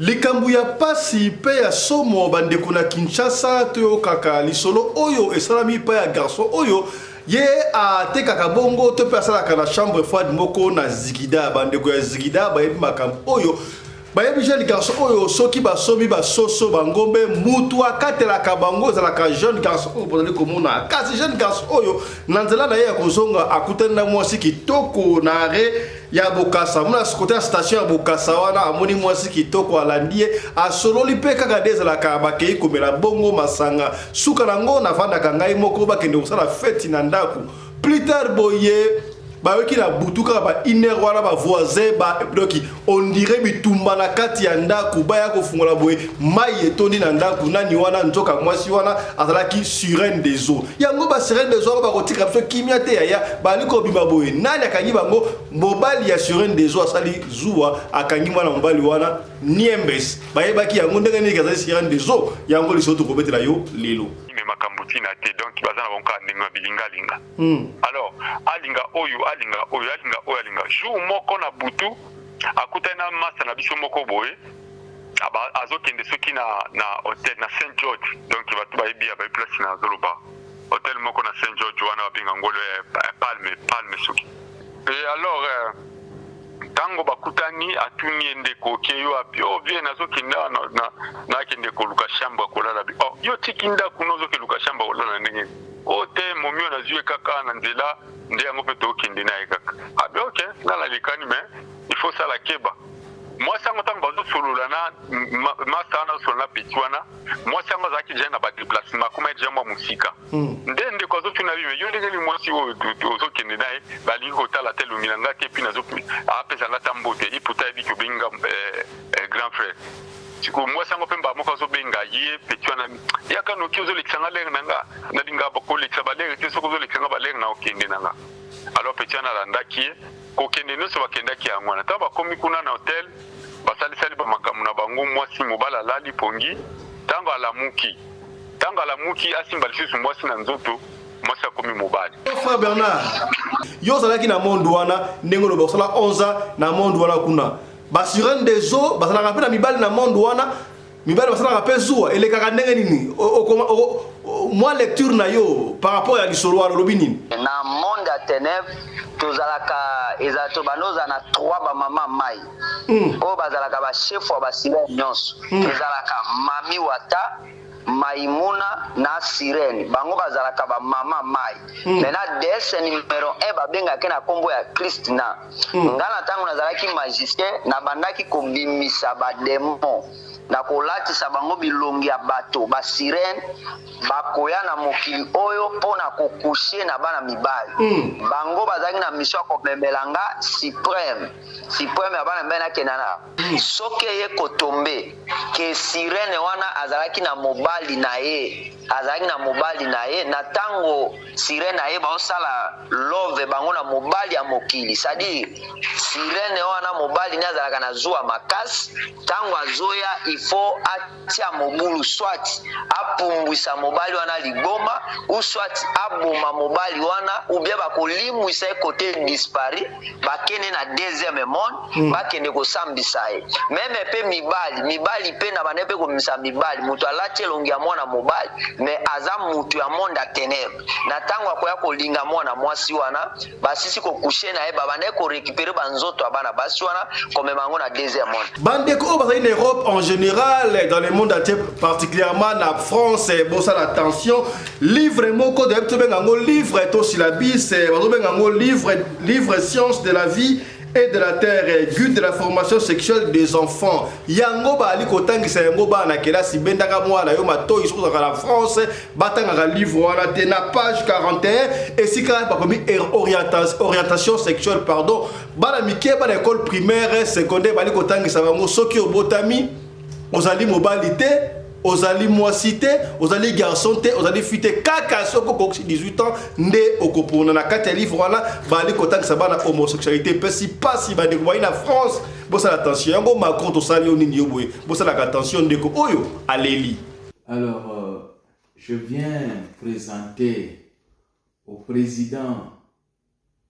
likambo ya pasi pe ya somo bandeko na Kinshasa to kaka lisolo oyo esalami pa ya garçon oyo ye a te kaka bongo to pe asalaka na chambre froide moko na Zigida bandeko ya Zigida bayebi makambo oyo bayebi jeune garçon oyo soki basomi basoso bangombe mutu akatelaka bango ezalaka jeune garçon oyo bozali komona kasi jeune garçon oyo na nzela na ye ya kozonga akutani na mwasi kitoko na are ya Bokassa mona côté ya station ya Bokassa wana amoni mwasi kitoko alandi ye asololi pe kaka dezalaka bakei komela bongo masanga suka nango navandaka ngai moko bakende kosala feti na ndako plus tard boye bayoki na butuka ba iner wana ba voisin ba doki on dirait bitumba na kati ya ndako baya kofungola boye mai etondi na ndako nani wana nzoka mwasi wana azalaki sirène des eaux yango ba sirène des eaux ba kotika biso kimia te ya bali ko bima boye nani akangi bango mobali ya sirène des eaux asali zuwa akangi mwana mobali wana niembes bayebaki yango ndenge ni kazali sirène des eaux yango lisoto kobetela yo lelo makambutina te donc bazana bonka ndenge bilinga linga alors alinga oyo alinga jour moko na butu akutana masa na biso moko boye azokende soki na hotel na Saint George donc batu bayebi ya place na zoloba hotel moko na Saint George wana babinga ngolo palme soki et alors tango bakutani atuni ndeko keyo apio bien azokenda na kende ko luka shamba kolala bi yo tikinda kunozo ke luka shamba kolala ndenge ote momio na zue kaka na nzela nde yango pe to kende na kaka abi okay na la likani mais il faut ça la keba moi sango tango bazo solola na masana solola petwana moi sango zaki jana ba déplacement kuma jambo musika ndende ko zo tuna bibe yo ndenge moi si ozo kende na bali ko tala telu milanga ke pina zo apesa na tambote iputa ebi ko binga grand frère siko moi sango pemba moko zo benga ye petwana yaka no kyozo lekisanga leng nanga na dinga ba ko lekisa ba leng te soko zo lekisanga ba leng na okende nanga alors petwana landaki ko kende no so bakendaki angwana ta ba komi kuna na hotel basali ba makamu na bango mwasi mobala lali pongi tango alamuki asimba lisusu mwasi na nzoto mwasi akomi mobali frère Bernard yo zalaki na monde wana ndenge lo basala 11 na monde wana kuna basirène des eaux basala rappeler na mibali na monde wana mibali basala rappeler zuwa elekaka ndenge nini moi lecture na yo par rapport à lisolo wana lobi nini na monde à ténèbres tozalaka ezato banoza na 3 ba mama mai o bazalaka ba chef wa ba sirène nyonso ezalaka mami wata Maimuna na Sirène bango bazalaka ba mama mai maintenant DS numéro 1 babenga ke na kombo ya Christina ngana tango nazalaki magicien na bandaki kobimisa ba démon na kolatisa bango bilongi ya bato ba Sirène bakoya na mokili oyo pona kokushe na bana mibali bango bazalaki na mission komemelanga suprême ya bana mbena kenana soke ye kotombe ke Sirène wana azalaki na mobali na ye na tango Sirène na ye baosala love bango na mobali ya mokili c'est-à-dire Sirène wana mobali ni azalaka na zuwa makasi tango azoya il faut atia mobulu soit apumbwisa mobali wana liboma ou soit aboma mobali wana ou bien bakolimwisa ye côté dispari bakende na deuxième monde bakende kosambisa ye meme pe mibali pe na bane pe komisa mibali mutu alati elongi ya mwana mobali mais aza mutu ya monde ya ténèbres na tango akoya kolinga mwana mwasi wana basisi kokushe na ye babane korécupérer banzoto ya bana basi wana komema yango na deuxième monde bandeko bazali na Europe en général dans le monde entier particulièrement na France bosa la tension livre moko de bengango livre to syllabis bazo bengango livre science de la vie et de la terre, guide de la formation sexuelle des enfants. Yango ba ali kotangisa yango ba na kelasi bendaka mwana yo mato iso za la France batanga livre wana te na page 41 et si ka ba komi orientation sexuelle pardon ba na mike ba na école primaire secondaire ba ali kotangisa bango soki obotami ozali mobilité ozali mwasi te ozali garçon te ozali fille te kaka soko ko 18 ans nde okopona na kati ya livre wana bali kotangisa bana homosexualité pesi pasi ba ndeko na France bosa attention yango Macron to sali onini yo boye bosa la attention ndeko oyo aleli. Alors je viens présenter au président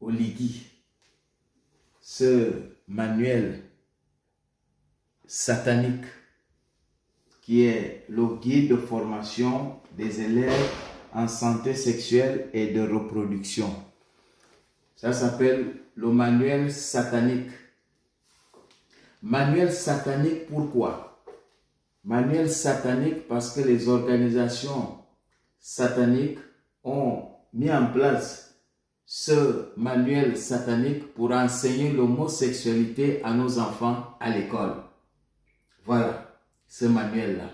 Oligui ce manuel satanique qui est le guide de formation des élèves en santé sexuelle et de reproduction. Ça s'appelle le manuel satanique. Manuel satanique, pourquoi? Manuel satanique parce que les organisations sataniques ont mis en place ce manuel satanique pour enseigner l'homosexualité à nos enfants à l'école. Voilà, ce manuel-là.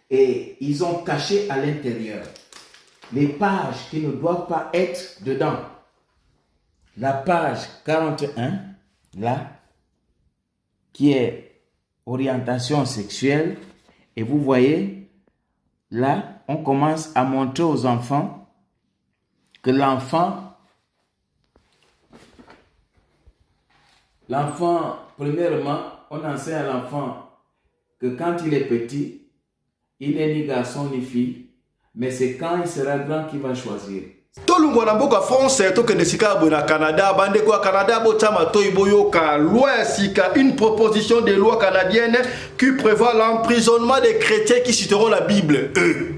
Et ils ont caché à l'intérieur les pages qui ne doivent pas être dedans. La page 41, là, qui est orientation sexuelle. Et vous voyez, là, on commence à montrer aux enfants que l'enfant, premièrement, on enseigne à l'enfant que quand il est petit, il n'est ni garçon ni fille, mais c'est quand il sera grand qu'il va choisir. Tolungu na mboka France tokende sika bo na Canada bande kwa Canada bo tama toiboyoka loi sika une proposition de loi canadienne qui prévoit l'emprisonnement des chrétiens qui citeront la Bible.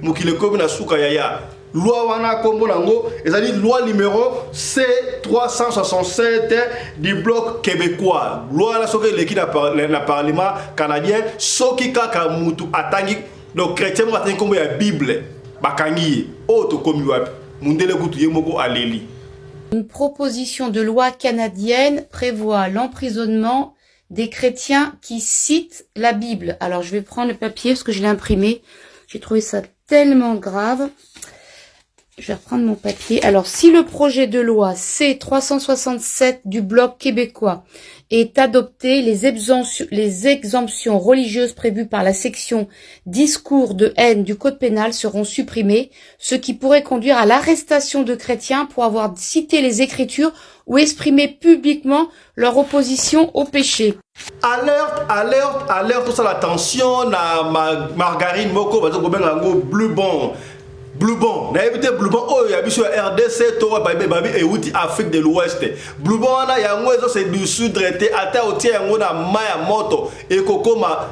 Mukile komi na suka yaya. Loi wana kombo nango ezali loi numéro C367 du bloc québécois. Loi la soki leki na parlement canadien soki kaka mutu atangi donc chrétien mo atangi kombo ya Bible bakangi o to komi wapi. Une proposition de loi canadienne prévoit l'emprisonnement des chrétiens qui citent la Bible. Alors je vais prendre le papier parce que je l'ai imprimé. J'ai trouvé ça tellement grave. Je vais reprendre mon papier. Alors, si le projet de loi C367 du bloc québécois est adopté, les exemptions religieuses prévues par la section discours de haine du code pénal seront supprimées, ce qui pourrait conduire à l'arrestation de chrétiens pour avoir cité les Écritures ou exprimé publiquement leur opposition au péché. Alerte, alerte, alerte, tout ça l'attention, na margarine moko, bleu bon. Blue Band, na évité Blue Band, oh y'a sur RDC, Toro Babi et Outi Afrique de l'Ouest. Blue Band là y'a un c'est du sud rété, ata otie y'a un maya moto et kokoma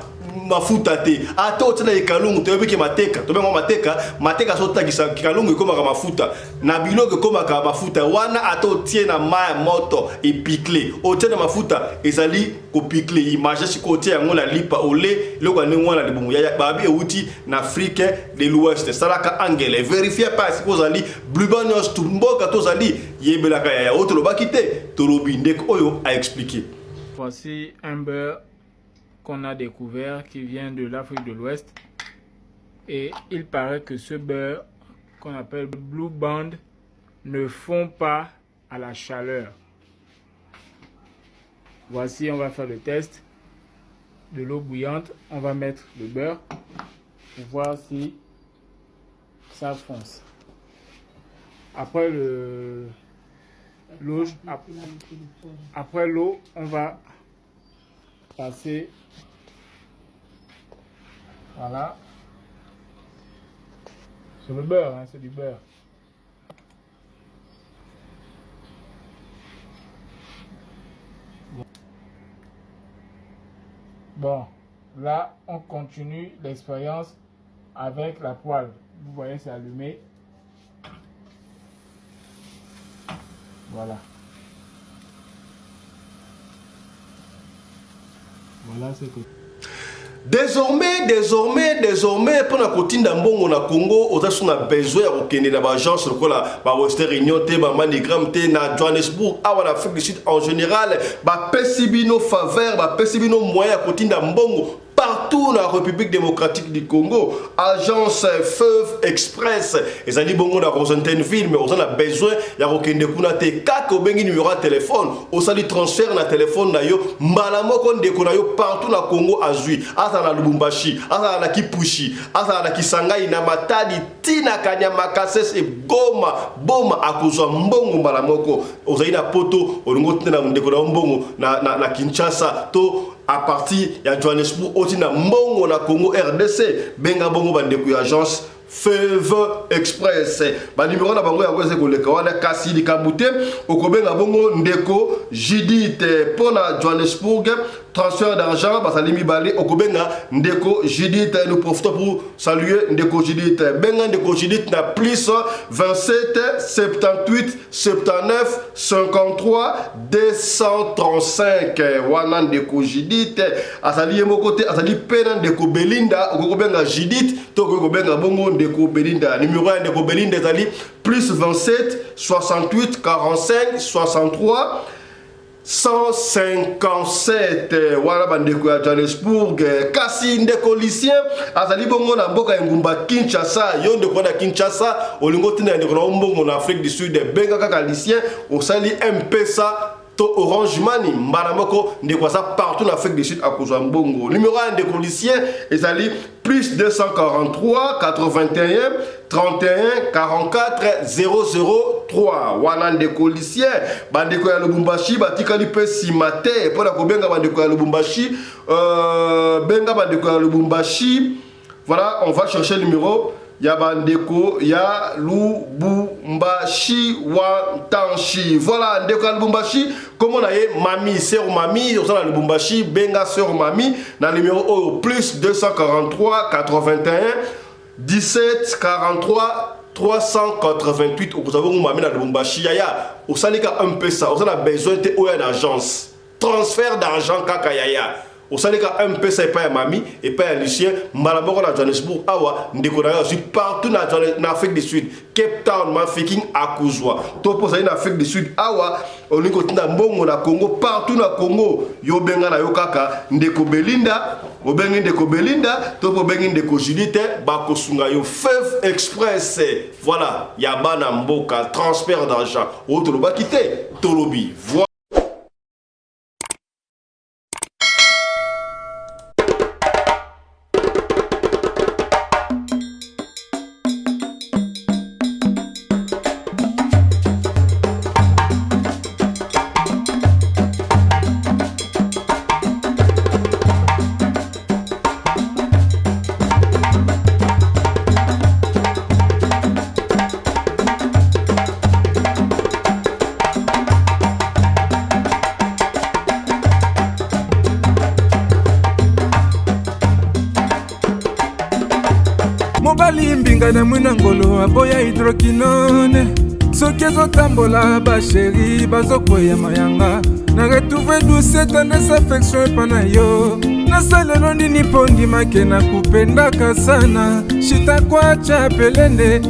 mafuta te. Ata otie na ikalungu, te yobi ki mateka, to bengo mateka sota kikalungu ikoma ka mafuta. Na biloke koma ka mafuta, wana ata otie na maya moto et picle. Otie na mafuta, ezali ko picle. Imagine si ko otie y'a la lipa ole, le kwa nengwana libumu. Y'a Babi et Outi na Afrique de l'Ouest. Salaka angele. Vérifiez pas si vous allez Blue Band Tumboka tozali yebelaka ya autre lobakite tolobindek oyo a expliqué. Voici un beurre qu'on a découvert qui vient de l'Afrique de l'Ouest et il paraît que ce beurre qu'on appelle Blue Band ne fond pas à la chaleur. Voici, on va faire le test de l'eau bouillante. On va mettre le beurre pour voir si ça fonce. Après l'eau, on va passer, voilà, sur le beurre, hein, c'est du beurre. Bon, là, on continue l'expérience avec la poêle. Vous voyez, c'est allumé. Voilà. Voilà ce que... Désormais, pour la côté d'Ambongo na Congo, on a besoin de l'agence la Western Union, ba Manigram, na Johannesburg, à l'Afrique du Sud en général, ba pesibino faveur, ba pesibino moyen à côté d'Ambongo. Partout dans la République démocratique du Congo, agence Feuve Express, et allez bongo dans une ville, mais on a besoin, il y a aucun décounate, quand on a un numéro de téléphone, on a dit transfert na téléphone na yo, malamo kon décounayo partout dans le Congo azui, asa na Lubumbashi, asa na Kipushi, asa na Kisangani, na Matadi, Tina Kanyama Kasses et Goma, Boma akozwa mbongo malamoko, on a dit na poto, on a na ndekona mbongo na Kinshasa, to à partir de Johannesburg, aussi na Mbongo na Congo RDC, benga bongo bandeku agence Feuve Express. Ba numéro na bango ya kwese koleka wana kasi likabute okobenga bongo ndeko Judith pour na Johannesburg transfert d'argent, basali mibale, okobenga, ndeko Judith, nous profitons pour saluer ndeko Judith. Benga ndeko Judith na plus 27 78 79 53 235. Wana ndeko Judith, asali yemo côté, asali pena ndeko Belinda, okobenga Judith, to okobenga bongo ndeko Belinda. Numéro 1 ndeko Belinda, asali plus 27 68 45 63 157. Voilà bandeko ya Johannesburg. Kasi ndeko lycée azali bongo na mboka ya ngumba Kinshasa. Yo ndeko na Kinshasa olingo tina ndeko na mbongo na Afrique du Sud. Benga kaka lycée osali M-Pesa to Orange Money mbala moko ndeko sa partout en Afrique du Sud à kozwa mbongo. Numéro 1 ndeko lycée ezali plus 243 81 31 44 003. Wana ndeko lycée bandeko ya Lubumbashi batikali pe simate pona kobenga bandeko ya Lubumbashi benga bandeko ya Lubumbashi. Voilà, on va chercher le numéro ya bandeko ya Lubumbashi Wantanshi. Voilà, ndeko ya Lubumbashi comment on a mami sœur mami on a Lubumbashi benga sœur mami na numéro plus 243 81 17 43 388. Vous avez mami na Lubumbashi yaya osalika un peu ça, on a besoin de oya d'agence transfert d'argent kaka yaya. Au Sénégal, un peu c'est pas Mami et pas Lucien, Malaboro à Johannesburg, Awa, Ndekona, partout en Afrique du Sud, Cape Town, Mafiking, Akuzwa. Topo en Afrique du Sud, Awa, au Nikotina, Mbongo, na Congo, partout na Congo, Yobenga na Yokaka, Ndeko Belinda, Obengi Ndeko Belinda, Topo Bengi Ndeko Judith, Bakosunga Yo, Fev Express. Voilà, Yabana Mboka, transfert d'argent. Otoloba Kite, Tolobi. Voilà. Mbinga na mwina ngolo aboya hydroquinone soki ezotambola basheri bazokoya mayanga na retrouve douce tendresse affection epa na yo nasalelo nini mpo ndimake na kupendaka sana shitakwacha pelende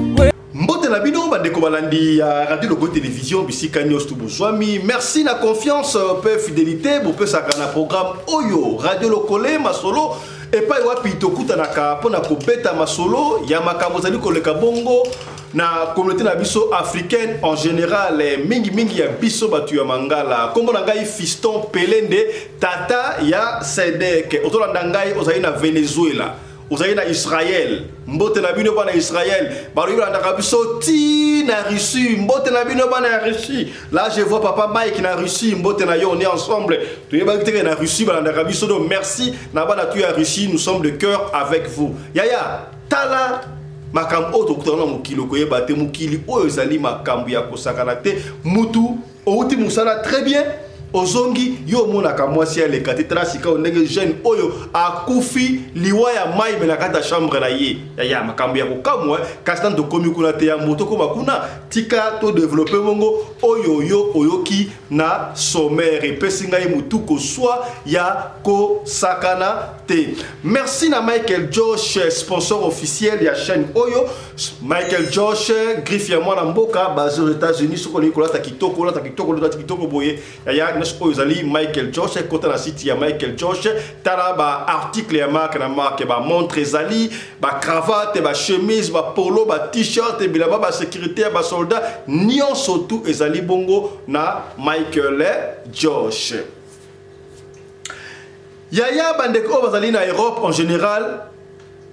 Mbote na bino bandeko balandi ya Radio Logo Télévision bisika nyos tubuzwami. Merci na confiance pe fidélité bo pe saka na programme Oyo Radio Lokole masolo et pas wapi tokuta na ka pona ko beta masolo ya makambo zali koleka bongo na communauté na biso africaine en général mingi ya biso batu ya mangala kombo na ngai Fiston Pelende tata ya Sedek otolanda ngai ozali na Venezuela ozali na Israël mbote na bino bana Israël balobi na biso ti na Russie mbote na bino bana Russie. Là je vois papa Mike na Russie mbote na yo on est ensemble tu yeba que na Russie bana biso donc merci na bana tu ya Russie nous sommes de cœur avec vous yaya tala makambo oto kutana mukilo koyeba te mukili oyo ezali makambo ya kosakana te mutu outi musala très bien ozongi yo mona kamwasi ya lekati trasika ondenge jeune oyo akufi liwa ya mai me na kata chambre na ye ya makambo ya kokamwa kastan to komi kuna te ya moto ko bakuna tika to développer mongo oyo yo oyoki na sommaire pesinga ye mutu ko soit ya ko sakana te. Merci na Michael Josh sponsor officiel ya chaîne oyo Michael Josh griffe ya mwana mboka basé aux États-Unis soko ni kolata kitoko boye ya Ozali Michael Josh kota na site ya Michael Josh tala ba article ya marque na marque ba montre ezali ba cravate ba chemise ba polo ba t-shirt et bilaba ba sécurité ba soldat nyonso tout ezali bongo na Michael Josh. Yaya bandeko bazali na Europe en général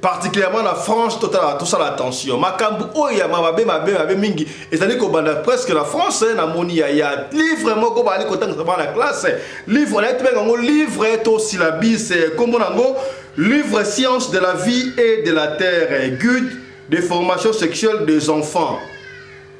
particulièrement la France totale tout ça l'attention makambu oya mabe mingi ezali ko banda presque la France na moni ya livre moko bali ko tanga na classe livre na etbe ngo livre to syllabis comme nango livre sciences de la vie et de la terre guide de formation sexuelle des enfants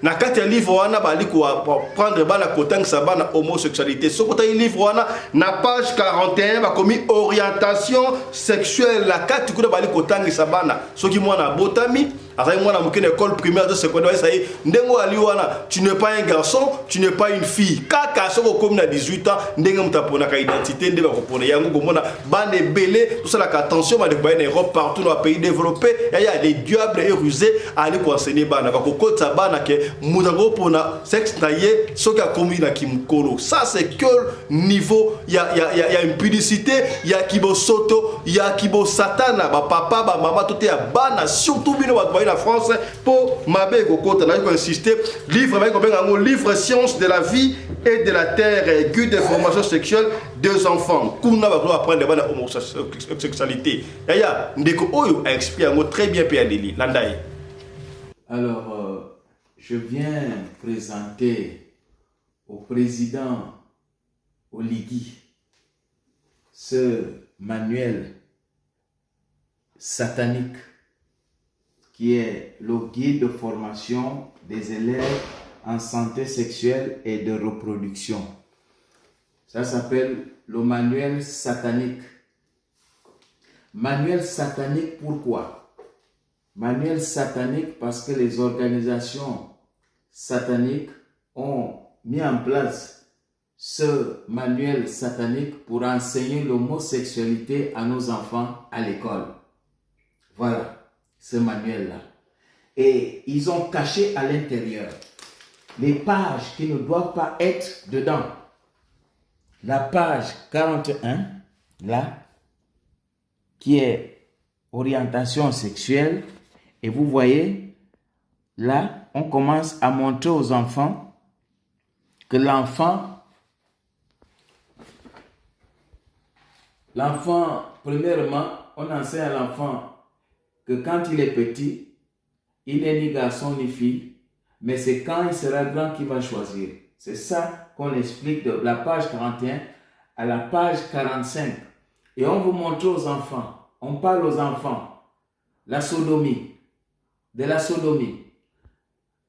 na kati ya livre wana bali ko prendre bana kotangisa bana homosexualité sokota livre wana na page 41 bakomi orientation sexuelle la kati kuna bali kotangisa bana soki mwana botami azali mwana mokene école primaire de secondaire ça y ndengo ali wana tu n'es pas un garçon tu n'es pas une fille kaka soko comme na 18 ans ndenge mutapona ka identité ndeba kopona yango komona bana belé tout ça la attention ba de ba en Europe partout dans les pays développés il y a les diables et rusés ali ko enseigner bana ba ko kotsa bana ke mudago pona sexe taillé soki a commis na kimkolo ça c'est que niveau il y a une publicité il y a kibo soto il y a kibo satana ba papa ba maman tout est à bana surtout bino la France pour mabe kokota na ko insister livre avec un livre science de la vie et de la terre guide d'information sexuelle des enfants kuna ba ko apprendre ba la homosexualité ya ndeko oyo a expliqué très bien Péadeli landai. Alors je viens présenter au président Oligui ce manuel satanique qui est le guide de formation des élèves en santé sexuelle et de reproduction. Ça s'appelle le manuel satanique. Manuel satanique, pourquoi? Manuel satanique parce que les organisations sataniques ont mis en place ce manuel satanique pour enseigner l'homosexualité à nos enfants à l'école. Voilà. Ce manuel-là. Et ils ont caché à l'intérieur les pages qui ne doivent pas être dedans. La page 41, là, qui est orientation sexuelle. Et vous voyez, là, on commence à montrer aux enfants que l'enfant, premièrement, on enseigne à l'enfant que quand il est petit, il n'est ni garçon ni fille, mais c'est quand il sera grand qu'il va choisir. C'est ça qu'on explique de la page 41 à la page 45. Et on vous montre aux enfants, on parle aux enfants, la sodomie, de la sodomie,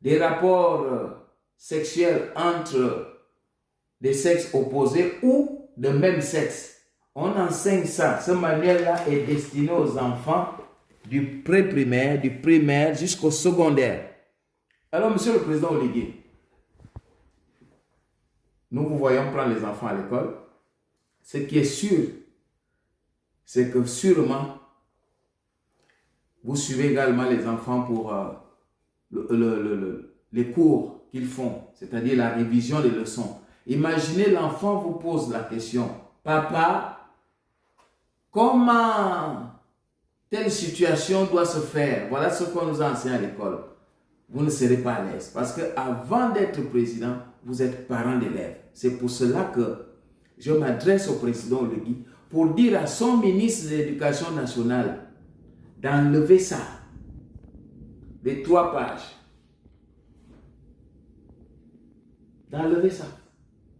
des rapports sexuels entre des sexes opposés ou de même sexe. On enseigne ça. Ce manuel-là est destiné aux enfants du pré-primaire, du primaire jusqu'au secondaire. Alors, monsieur le président Oligui, nous vous voyons prendre les enfants à l'école. Ce qui est sûr, c'est que sûrement, vous suivez également les enfants pour les cours qu'ils font, c'est-à-dire la révision des leçons. Imaginez l'enfant vous pose la question, papa, comment telle situation doit se faire? Voilà ce qu'on nous enseigne à l'école. Vous ne serez pas à l'aise. Parce qu'avant d'être président, vous êtes parent d'élèves. C'est pour cela que je m'adresse au président Oligui pour dire à son ministre de l'Éducation nationale d'enlever ça. Les 3 pages. D'enlever ça.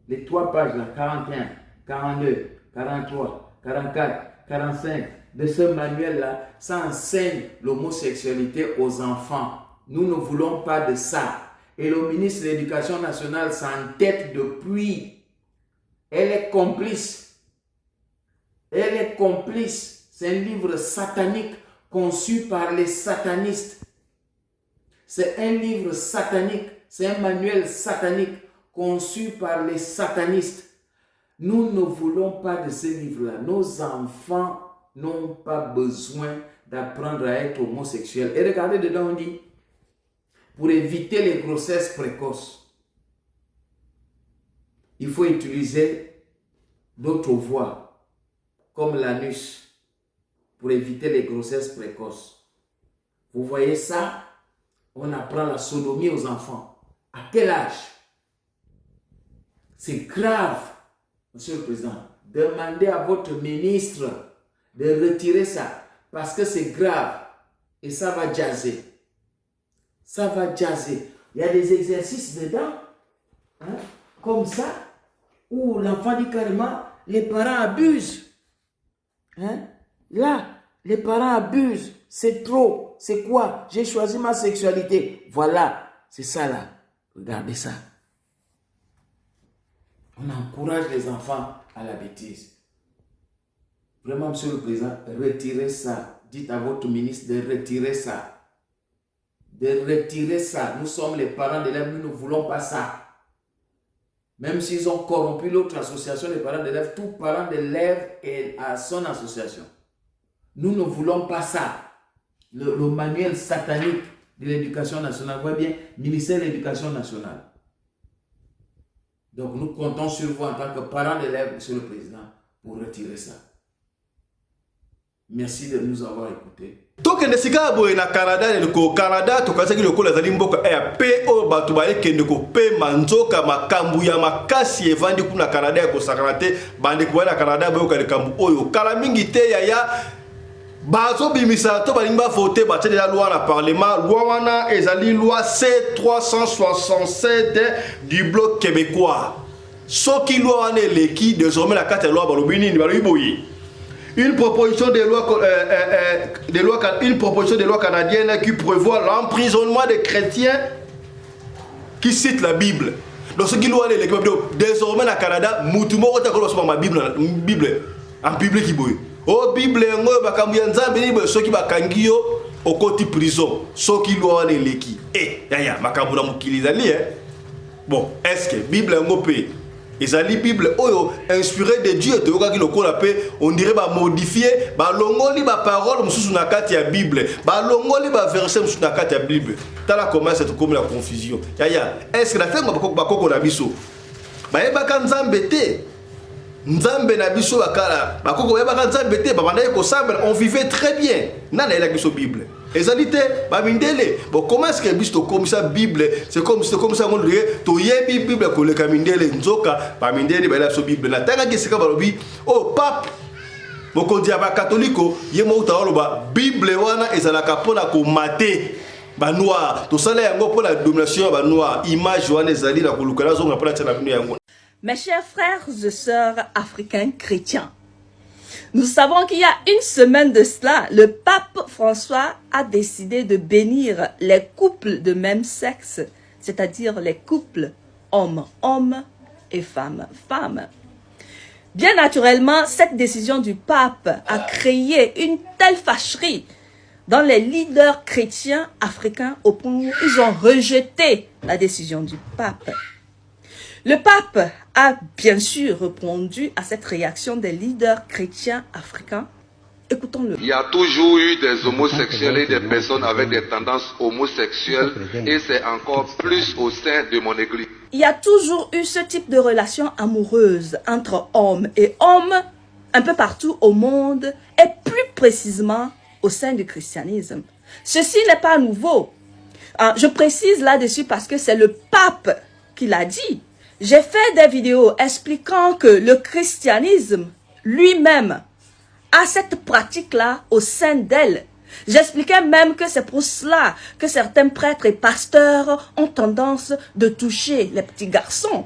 Les 3 pages là, 41, 42, 43, 44, 45, de ce manuel-là, ça enseigne l'homosexualité aux enfants. Nous ne voulons pas de ça. Et le ministre de l'Éducation nationale s'entête depuis. Elle est complice. Elle est complice. C'est un livre satanique conçu par les satanistes. C'est un livre satanique. C'est un manuel satanique conçu par les satanistes. Nous ne voulons pas de ce livre-là. Nos enfants n'ont pas besoin d'apprendre à être homosexuels. Et regardez dedans, on dit, pour éviter les grossesses précoces, il faut utiliser d'autres voies, comme l'anus, pour éviter les grossesses précoces. Vous voyez ça? On apprend la sodomie aux enfants. À quel âge? C'est grave, monsieur le président. Demandez à votre ministre de retirer ça, parce que c'est grave et ça va jazzer. Ça va jazzer. Il y a des exercices dedans, hein, comme ça, où l'enfant dit carrément, les parents abusent. Hein? Là, les parents abusent. C'est trop. C'est quoi? J'ai choisi ma sexualité. Voilà, c'est ça là. Regardez ça. On encourage les enfants à la bêtise. Vraiment, Monsieur le Président, retirez ça. Dites à votre ministre de retirer ça. De retirer ça. Nous sommes les parents d'élèves, nous ne voulons pas ça. Même s'ils ont corrompu l'autre association des parents d'élèves, tout parent d'élève est à son association. Nous ne voulons pas ça. Le manuel satanique de l'éducation nationale, vous voyez bien, ministère de l'éducation nationale. Donc nous comptons sur vous en tant que parents d'élèves, Monsieur le Président, pour retirer ça. Merci de nous avoir écoutés. tokende sika boye na Canada le Canada tokazaki lokola zali mboka ya pe o bato ba ekende ko pe manzoka makambu ya makasi evandi kuna Canada ya kosakana te bande ko na Canada boyo ka likambu oyo kala mingi te ya bazo bimisa to balimba voter ba tete la loi na parlement loi wana ezali loi C367 du bloc québécois soki loi wana eleki désormais la carte loi balobi nini balobi boye une proposition de loi canadienne qui prévoit l'emprisonnement des chrétiens qui citent la Bible. Donc ce qui doit aller désormais au Canada, mutumo ma Bible en Bible qui boy. Oh Bible ngo bakambuya nzambe ni ceux qui bakangio au côté prison. Ce qui doit aller leki. Ya makambu na mukiliza li Bon, est-ce que Bible ngo pe ezali Bible oyo inspiré de Dieu te yoka ki lokola pe on dirait ba modifier ba longoli ba parole mususu na kati ya Bible ba longoli ba verset mususu na kati ya Bible tala comment c'est comme la confusion est-ce que la femme ba koko na biso ba yebaka nzambe te nzambe na biso bakala ba koko yebaka nzambe te ba banda ko sambela on vivait très bien na la biso Bible ezalité ba mindele bon comment est-ce que biso comme ça Bible c'est comme ça on dirait to yebi Bible ko le kamindele nzoka ba mindele ba la so Bible na tanga ki sika balobi oh pape mokonzi ya ba katoliko ye mo utalo ba Bible wana ezalaka pona ko mater ba noir to sala yango pona domination ba noir image wana ezali na kolukala zonga pona tsana bino yango. Mes chers frères et sœurs africains chrétiens, nous savons qu'il y a une semaine de cela, le pape François a décidé de bénir les couples de même sexe, c'est-à-dire les couples homme-homme et femme-femme. Bien naturellement, cette décision du pape a créé une telle fâcherie dans les leaders chrétiens africains au point où ils ont rejeté la décision du pape. Le pape a bien sûr répondu à cette réaction des leaders chrétiens africains. Écoutons-le. Il y a toujours eu des homosexuels et des personnes avec des tendances homosexuelles et c'est encore plus au sein de mon église. Il y a toujours eu ce type de relation amoureuse entre hommes et hommes un peu partout au monde et plus précisément au sein du christianisme. Ceci n'est pas nouveau. Je précise là-dessus parce que c'est le pape qui l'a dit. J'ai fait des vidéos expliquant que le christianisme lui-même a cette pratique-là au sein d'elle. J'expliquais même que c'est pour cela que certains prêtres et pasteurs ont tendance de toucher les petits garçons.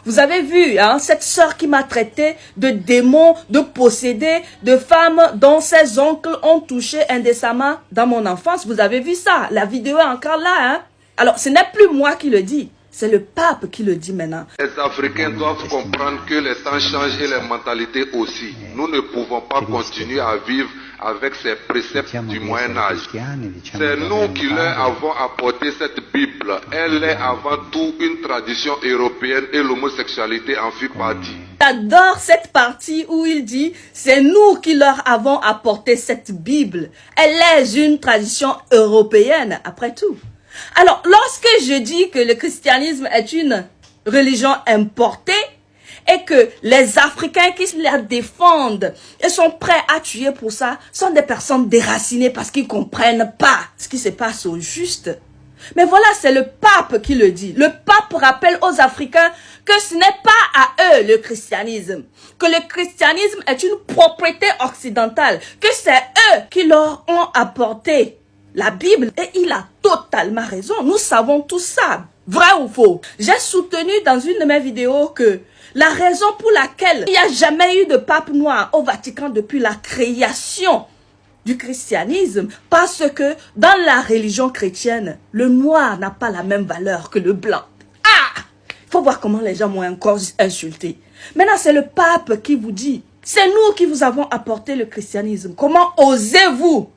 Vous avez vu cette sœur qui m'a traité de démon, de possédé, de femme dont ses oncles ont touché indécemment dans mon enfance. Vous avez vu ça, la vidéo est encore là. Alors ce n'est plus moi qui le dis. C'est le pape qui le dit maintenant. Les Africains doivent comprendre que les temps changent et les mentalités aussi. Nous ne pouvons pas continuer à vivre avec ces préceptes du Moyen-Âge. C'est nous qui leur avons apporté cette Bible. Elle est avant tout une tradition européenne et l'homosexualité en fait partie. J'adore cette partie où il dit « C'est nous qui leur avons apporté cette Bible. Elle est une tradition européenne, après tout. » Alors, lorsque je dis que le christianisme est une religion importée et que les Africains qui la défendent et sont prêts à tuer pour ça sont des personnes déracinées parce qu'ils ne comprennent pas ce qui se passe au juste. Mais voilà, c'est le pape qui le dit. Le pape rappelle aux Africains que ce n'est pas à eux le christianisme, que le christianisme est une propriété occidentale, que c'est eux qui leur ont apporté la Bible, et il a totalement raison. Nous savons tout ça, vrai ou faux. J'ai soutenu dans une de mes vidéos que la raison pour laquelle il n'y a jamais eu de pape noir au Vatican depuis la création du christianisme, parce que dans la religion chrétienne, le noir n'a pas la même valeur que le blanc. faut voir comment les gens m'ont encore insulté. Maintenant, c'est le pape qui vous dit, c'est nous qui vous avons apporté le christianisme. Comment osez-vous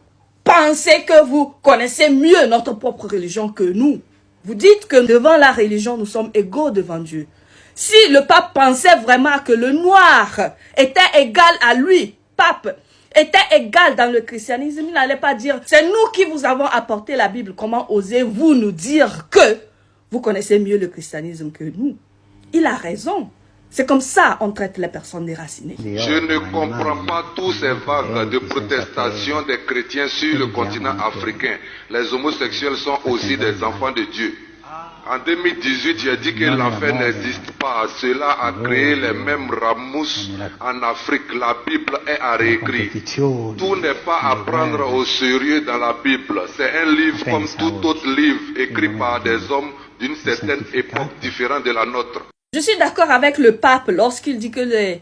penser que vous connaissez mieux notre propre religion que nous? Vous dites que devant la religion, nous sommes égaux devant Dieu. Si le pape pensait vraiment que le noir était égal à lui, pape, était égal dans le christianisme, il n'allait pas dire, c'est nous qui vous avons apporté la Bible. Comment osez-vous nous dire que vous connaissez mieux le christianisme que nous? Il a raison. C'est comme ça on traite les personnes déracinées. Je ne comprends pas tous ces vagues de protestation des chrétiens sur le continent africain. Les homosexuels sont aussi des enfants de Dieu. En 2018, j'ai dit que l'enfer n'existe pas. Cela a créé les mêmes ramousses en Afrique. La Bible est à réécrire. Tout n'est pas à prendre au sérieux dans la Bible. C'est un livre comme tout autre livre écrit par des hommes d'une certaine époque différente de la nôtre. Je suis d'accord avec le pape lorsqu'il dit que les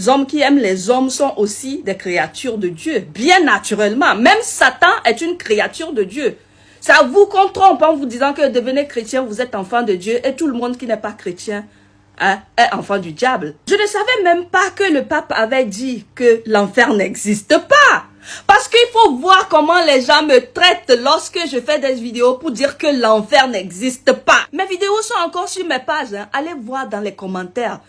hommes qui aiment les hommes sont aussi des créatures de Dieu. Bien naturellement, même Satan est une créature de Dieu. Ça vous qu'on trompe en vous disant que devenez chrétien, vous êtes enfant de Dieu et tout le monde qui n'est pas chrétien est enfant du diable. Je ne savais même pas que le pape avait dit que l'enfer n'existe pas. Parce qu'il faut voir comment les gens me traitent lorsque je fais des vidéos pour dire que l'enfer n'existe pas. Mes vidéos sont encore sur mes pages. Allez voir dans les commentaires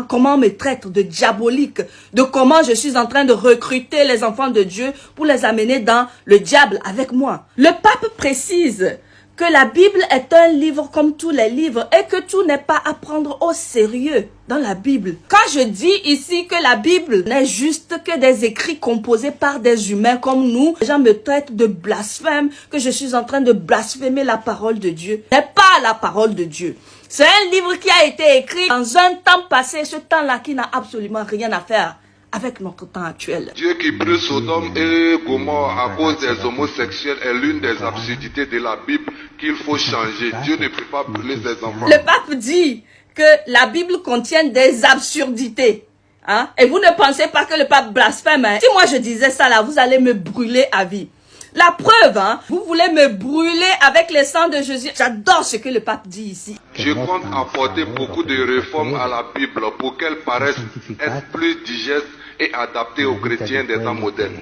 comment on me traite de diabolique, de comment je suis en train de recruter les enfants de Dieu pour les amener dans le diable avec moi. Le pape précise que la Bible est un livre comme tous les livres et que tout n'est pas à prendre au sérieux dans la Bible. Quand je dis ici que la Bible n'est juste que des écrits composés par des humains comme nous, les gens me traitent de blasphème, que je suis en train de blasphémer la parole de Dieu. Ce n'est pas la parole de Dieu. C'est un livre qui a été écrit dans un temps passé, ce temps-là qui n'a absolument rien à faire avec notre temps actuel. Dieu qui brûle Sodome et Gomorrhe à cause des homosexuels est l'une des absurdités de la Bible qu'il faut changer. Dieu ne peut pas brûler ses enfants. Le pape dit que la Bible contient des absurdités. Hein? Et vous ne pensez pas que le pape blasphème. Hein? Si moi je disais ça là, vous allez me brûler à vie. La preuve, hein, vous voulez me brûler avec le sang de Jésus. J'adore ce que le pape dit ici. Je compte apporter beaucoup de réformes à la Bible pour qu'elle paraisse être plus digeste et adaptée aux chrétiens des temps modernes.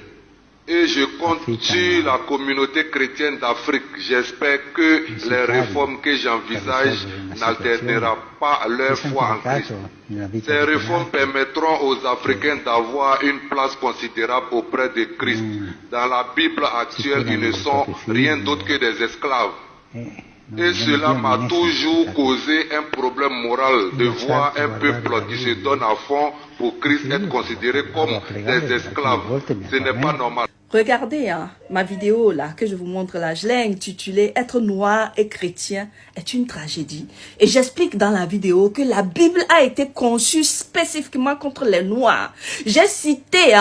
Et je compte sur la communauté chrétienne d'Afrique. J'espère que les réformes que j'envisage n'altéreront pas leur foi en Christ. Ces réformes permettront aux Africains d'avoir une place considérable auprès de Christ. Dans la Bible actuelle, ils ne sont rien d'autre que des esclaves. Et cela m'a toujours causé un problème moral de voir un peuple qui se donne à fond pour Christ être considéré comme des esclaves. Ce n'est pas normal. Regardez ma vidéo là que je vous montre là, je l'ai intitulée « Être noir et chrétien est une tragédie ». Et j'explique dans la vidéo que la Bible a été conçue spécifiquement contre les noirs. J'ai cité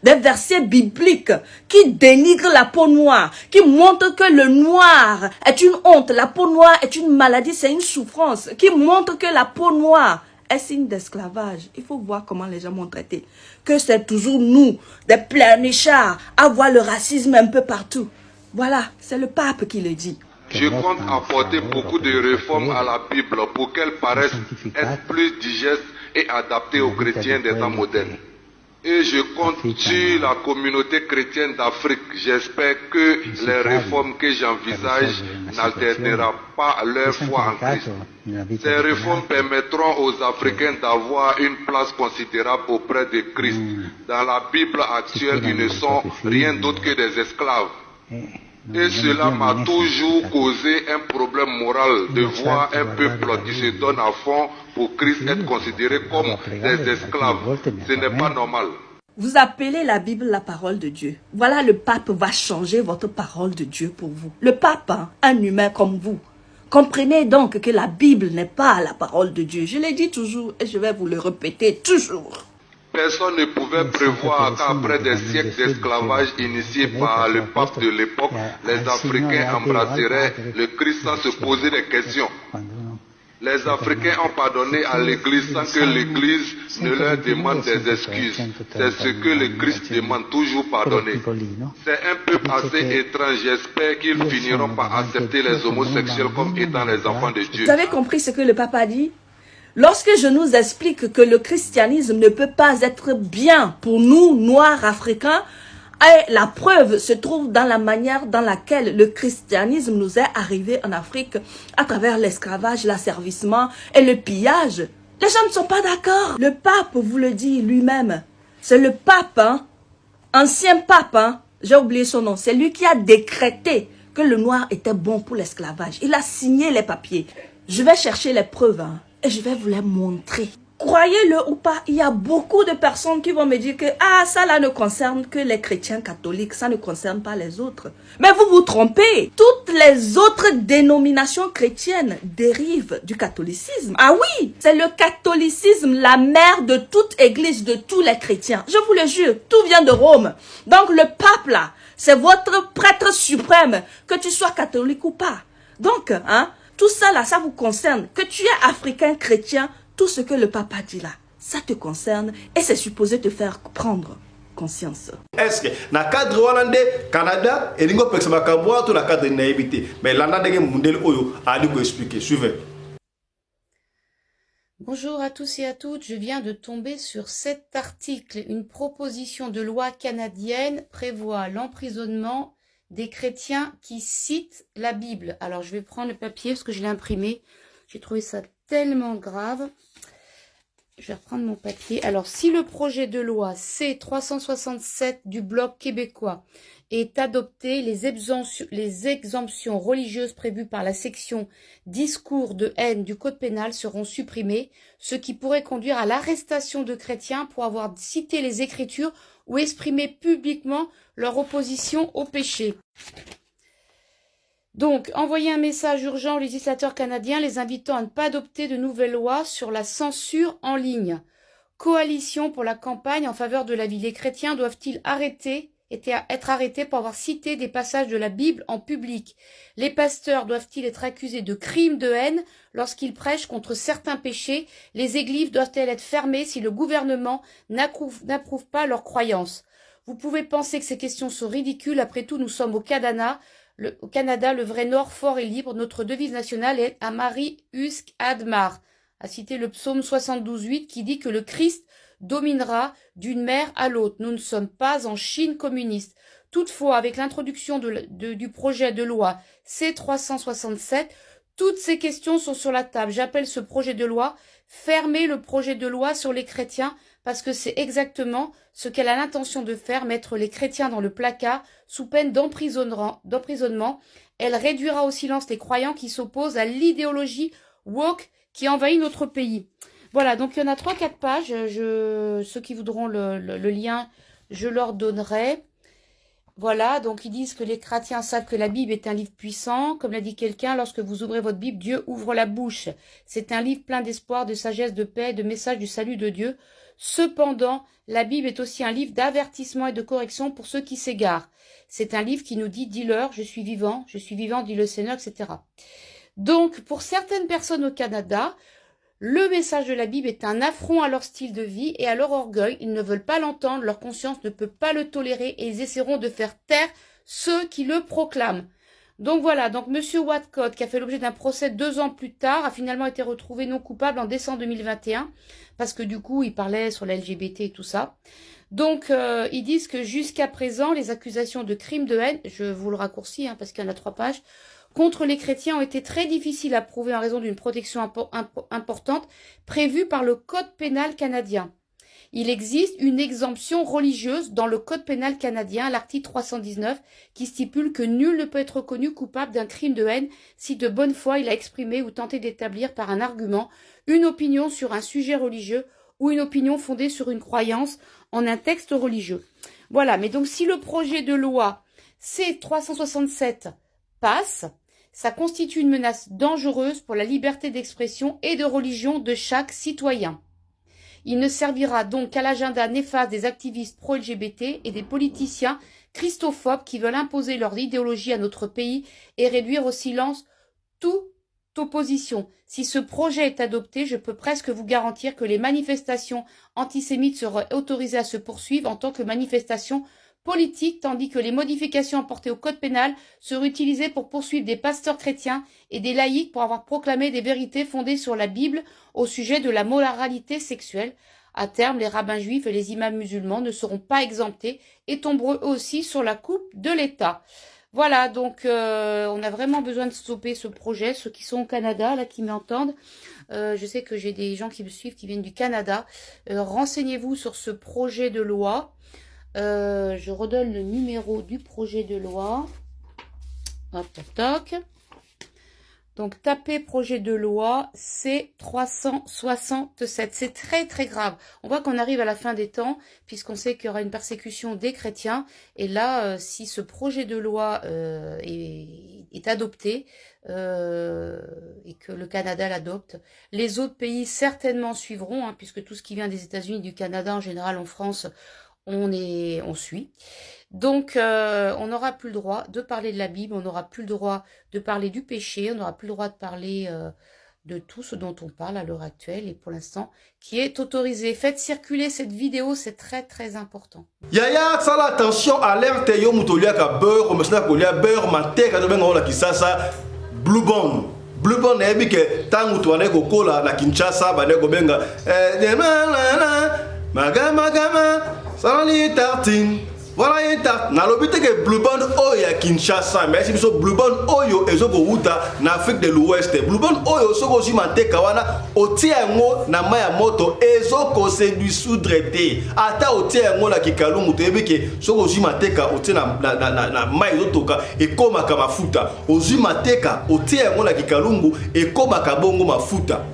des versets bibliques qui dénigrent la peau noire, qui montrent que le noir est une honte, la peau noire est une maladie, c'est une souffrance, qui montrent que la peau noire est signe d'esclavage. Il faut voir comment les gens m'ont traité. Que c'est toujours nous, des pleurnichards, à voir le racisme un peu partout. Voilà, c'est le pape qui le dit. Je compte apporter beaucoup de réformes à la Bible pour qu'elle paraisse être plus digeste et adaptée aux chrétiens des temps modernes. Et je compte sur la communauté chrétienne d'Afrique. J'espère que les réformes que j'envisage n'altéreront pas leur foi en Christ. Ces réformes permettront aux Africains d'avoir une place considérable auprès de Christ. Dans la Bible actuelle, ils ne sont rien d'autre que des esclaves. Et cela m'a toujours causé un problème moral de voir un peuple qui se donne à fond pour Christ être considéré comme des esclaves. Ce n'est pas normal. Vous appelez la Bible la parole de Dieu. Voilà, le pape va changer votre parole de Dieu pour vous. Le pape, un humain comme vous. Comprenez donc que la Bible n'est pas la parole de Dieu. Je l'ai dit toujours et je vais vous le répéter toujours. Personne ne pouvait prévoir qu'après des siècles d'esclavage initiés par le pape de l'époque, les Africains embrasseraient le Christ sans se poser des questions. Les Africains ont pardonné à l'Église sans que l'Église ne leur demande des excuses. C'est ce que le Christ demande, toujours pardonner. C'est un peuple assez étrange. J'espère qu'ils finiront par accepter les homosexuels comme étant les enfants de Dieu. Vous avez compris ce que le pape a dit? Lorsque je nous explique que le christianisme ne peut pas être bien pour nous, Noirs africains, et la preuve se trouve dans la manière dans laquelle le christianisme nous est arrivé en Afrique à travers l'esclavage, l'asservissement et le pillage. Les gens ne sont pas d'accord. Le pape vous le dit lui-même. C'est le pape, hein, ancien pape, hein, j'ai oublié son nom. C'est lui qui a décrété que le noir était bon pour l'esclavage. Il a signé les papiers. Je vais chercher les preuves, hein, et je vais vous les montrer. Croyez-le ou pas, il y a beaucoup de personnes qui vont me dire que ça là ne concerne que les chrétiens catholiques, ça ne concerne pas les autres. Mais vous vous trompez. Toutes les autres dénominations chrétiennes dérivent du catholicisme. Ah oui, c'est le catholicisme, la mère de toute église, de tous les chrétiens. Je vous le jure, tout vient de Rome. Donc le pape là, c'est votre prêtre suprême, que tu sois catholique ou pas. Donc, hein, tout ça là, ça vous concerne. Que tu es africain, chrétien, tout ce que le pape a dit là, ça te concerne et c'est supposé te faire prendre conscience. Est-ce que dans le cadre hollandais, Canada, et nous peut makambo tout dans le cadre de naïveté, mais là n'a pas modèle oyo a dû expliquer. Suivez. Bonjour à tous et à toutes, je viens de tomber sur cet article. Une proposition de loi canadienne prévoit l'emprisonnement des chrétiens qui citent la Bible. Alors je vais prendre le papier parce que je l'ai imprimé. J'ai trouvé ça tellement grave. Je vais reprendre mon papier. Alors, si le projet de loi C-367 du Bloc québécois est adopté, les exemptions religieuses prévues par la section discours de haine du Code pénal seront supprimées, ce qui pourrait conduire à l'arrestation de chrétiens pour avoir cité les Écritures ou exprimé publiquement leur opposition au péché. Donc, envoyer un message urgent aux législateurs canadiens les invitant à ne pas adopter de nouvelles lois sur la censure en ligne. Coalition pour la campagne en faveur de la vie. Les chrétiens doivent-ils être arrêtés pour avoir cité des passages de la Bible en public? Les pasteurs doivent-ils être accusés de crimes de haine lorsqu'ils prêchent contre certains péchés? Les églises doivent-elles être fermées si le gouvernement n'approuve pas leurs croyances? Vous pouvez penser que ces questions sont ridicules. Après tout, nous sommes au Canada. Au Canada, le vrai Nord fort et libre, notre devise nationale est « Amari Usk Admar », a cité le psaume 72:8 qui dit que le Christ dominera d'une mer à l'autre. Nous ne sommes pas en Chine communiste. Toutefois, avec l'introduction du projet de loi C-367, toutes ces questions sont sur la table. J'appelle ce projet de loi « Fermer le projet de loi sur les chrétiens » parce que c'est exactement ce qu'elle a l'intention de faire, mettre les chrétiens dans le placard sous peine d'emprisonnement. Elle réduira au silence les croyants qui s'opposent à l'idéologie woke qui envahit notre pays. Voilà, donc il y en a 3-4 pages. Ceux qui voudront le lien, je leur donnerai. Voilà, donc ils disent que les chrétiens savent que la Bible est un livre puissant. Comme l'a dit quelqu'un, lorsque vous ouvrez votre Bible, Dieu ouvre la bouche. C'est un livre plein d'espoir, de sagesse, de paix, de message du salut de Dieu. Cependant, la Bible est aussi un livre d'avertissement et de correction pour ceux qui s'égarent. C'est un livre qui nous dit « Dis-leur, je suis vivant, dit le Seigneur, etc. » Donc, pour certaines personnes au Canada, le message de la Bible est un affront à leur style de vie et à leur orgueil. Ils ne veulent pas l'entendre, leur conscience ne peut pas le tolérer et ils essaieront de faire taire ceux qui le proclament. Donc voilà, donc Monsieur Watcott, qui a fait l'objet d'un procès 2 ans plus tard, a finalement été retrouvé non coupable en décembre 2021, parce que du coup, il parlait sur la LGBT et tout ça. Donc, ils disent que jusqu'à présent, les accusations de crimes de haine, je vous le raccourcis, parce qu'il y en a 3 pages, contre les chrétiens ont été très difficiles à prouver en raison d'une protection importante prévue par le Code pénal canadien. Il existe une exemption religieuse dans le Code pénal canadien, l'article 319, qui stipule que nul ne peut être reconnu coupable d'un crime de haine si de bonne foi il a exprimé ou tenté d'établir par un argument une opinion sur un sujet religieux ou une opinion fondée sur une croyance en un texte religieux. Voilà, mais donc si le projet de loi C-367 passe, ça constitue une menace dangereuse pour la liberté d'expression et de religion de chaque citoyen. Il ne servira donc qu'à l'agenda néfaste des activistes pro-LGBT et des politiciens christophobes qui veulent imposer leur idéologie à notre pays et réduire au silence toute opposition. Si ce projet est adopté, je peux presque vous garantir que les manifestations antisémites seraient autorisées à se poursuivre en tant que manifestations politique, tandis que les modifications apportées au code pénal seraient utilisées pour poursuivre des pasteurs chrétiens et des laïcs pour avoir proclamé des vérités fondées sur la Bible au sujet de la moralité sexuelle. À terme, les rabbins juifs et les imams musulmans ne seront pas exemptés et tomberont eux aussi sur la coupe de l'État. Voilà, donc on a vraiment besoin de stopper ce projet. Ceux qui sont au Canada, là, qui m'entendent, je sais que j'ai des gens qui me suivent, qui viennent du Canada. Renseignez-vous sur ce projet de loi. Je redonne le numéro du projet de loi. Hop, toc, toc. Donc, tapez projet de loi C367. C'est très, très grave. On voit qu'on arrive à la fin des temps, puisqu'on sait qu'il y aura une persécution des chrétiens. Et là, si ce projet de loi est adopté, et que le Canada l'adopte, les autres pays certainement suivront, hein, puisque tout ce qui vient des États-Unis, du Canada, en général, en France, on suit. Donc, on n'aura plus le droit de parler de la Bible, on n'aura plus le droit de parler du péché, on n'aura plus le droit de parler de tout ce dont on parle à l'heure actuelle et pour l'instant, qui est autorisé. Faites circuler cette vidéo, c'est très très important. Yaya, ça la attention, alerte, yo mutolia ka beurre, mesna kolia beurre, mate ka dobenga ola kisasa, Blue Band. Blue Band ebi ke tangu tuane kokola na Kinshasa, bane kobenga, magama, salali tartine. Voilà une tarte. Na lobite que Blue Band oyo ya Kinshasa, mais si biso Blue Band oyo ezoko wuta na Afrique de l'Ouest. Blue Band oyo soko zimante kawana otia ngo na maya moto ezoko se du sous-traité. Ata otia ngo la kikalungu tebi ke soko zimante ka otia na maya zotoka ekoma ka mafuta. Ozimate ka otia ngo la kikalungu ekoma ka bongo mafuta.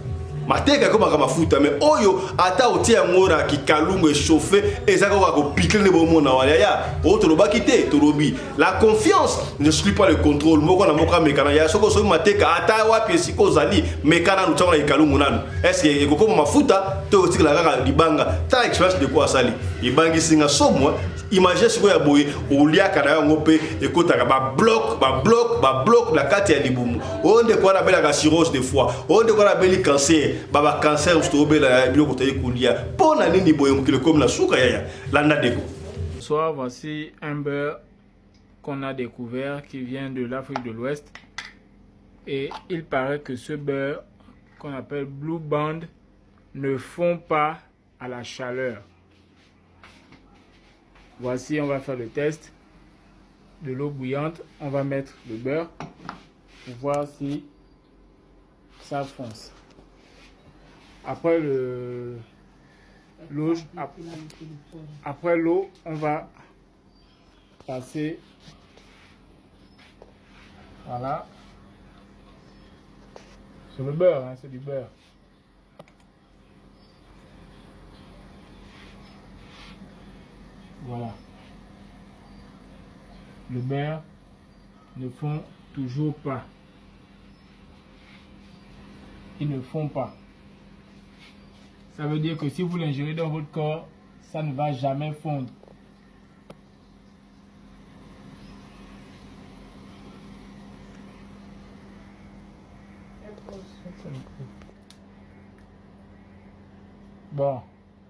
Mateka comme un mafuta, mais oyo ata otia ngora ki kalungu échauffé et ça va piquer le bon na waya autre ba kité torobi. La confiance ne exclut pas le contrôle. Moko na moka mekana ya soko so mateka ata wapi siko zali mekana nutanga na kalungu nanu. Est-ce que yeko mafuta to otika la kaka libanga ta expérience de quoi sali. Ibangi singa somo imagine siko ya boye olia kana ngope ekota ba bloc la kati ya libumu. Onde kwa na bela ka cirrhose de foie. Onde kwa na beli cancer. Baba cancer ustobela biloko taikulia pona nini boye mukile comme la souka yaya landa deko. Soit voici un beurre qu'on a découvert qui vient de l'Afrique de l'Ouest et il paraît que ce beurre qu'on appelle Blue Band ne fond pas à la chaleur. Voici, on va faire le test de l'eau bouillante, on va mettre le beurre pour voir si ça fonce. Après l'eau, on va passer, voilà, sur le beurre, hein, c'est du beurre. Voilà. Le beurre ne fond toujours pas. Il ne fond pas. Ça veut dire que si vous l'ingérez dans votre corps, ça ne va jamais fondre. Bon,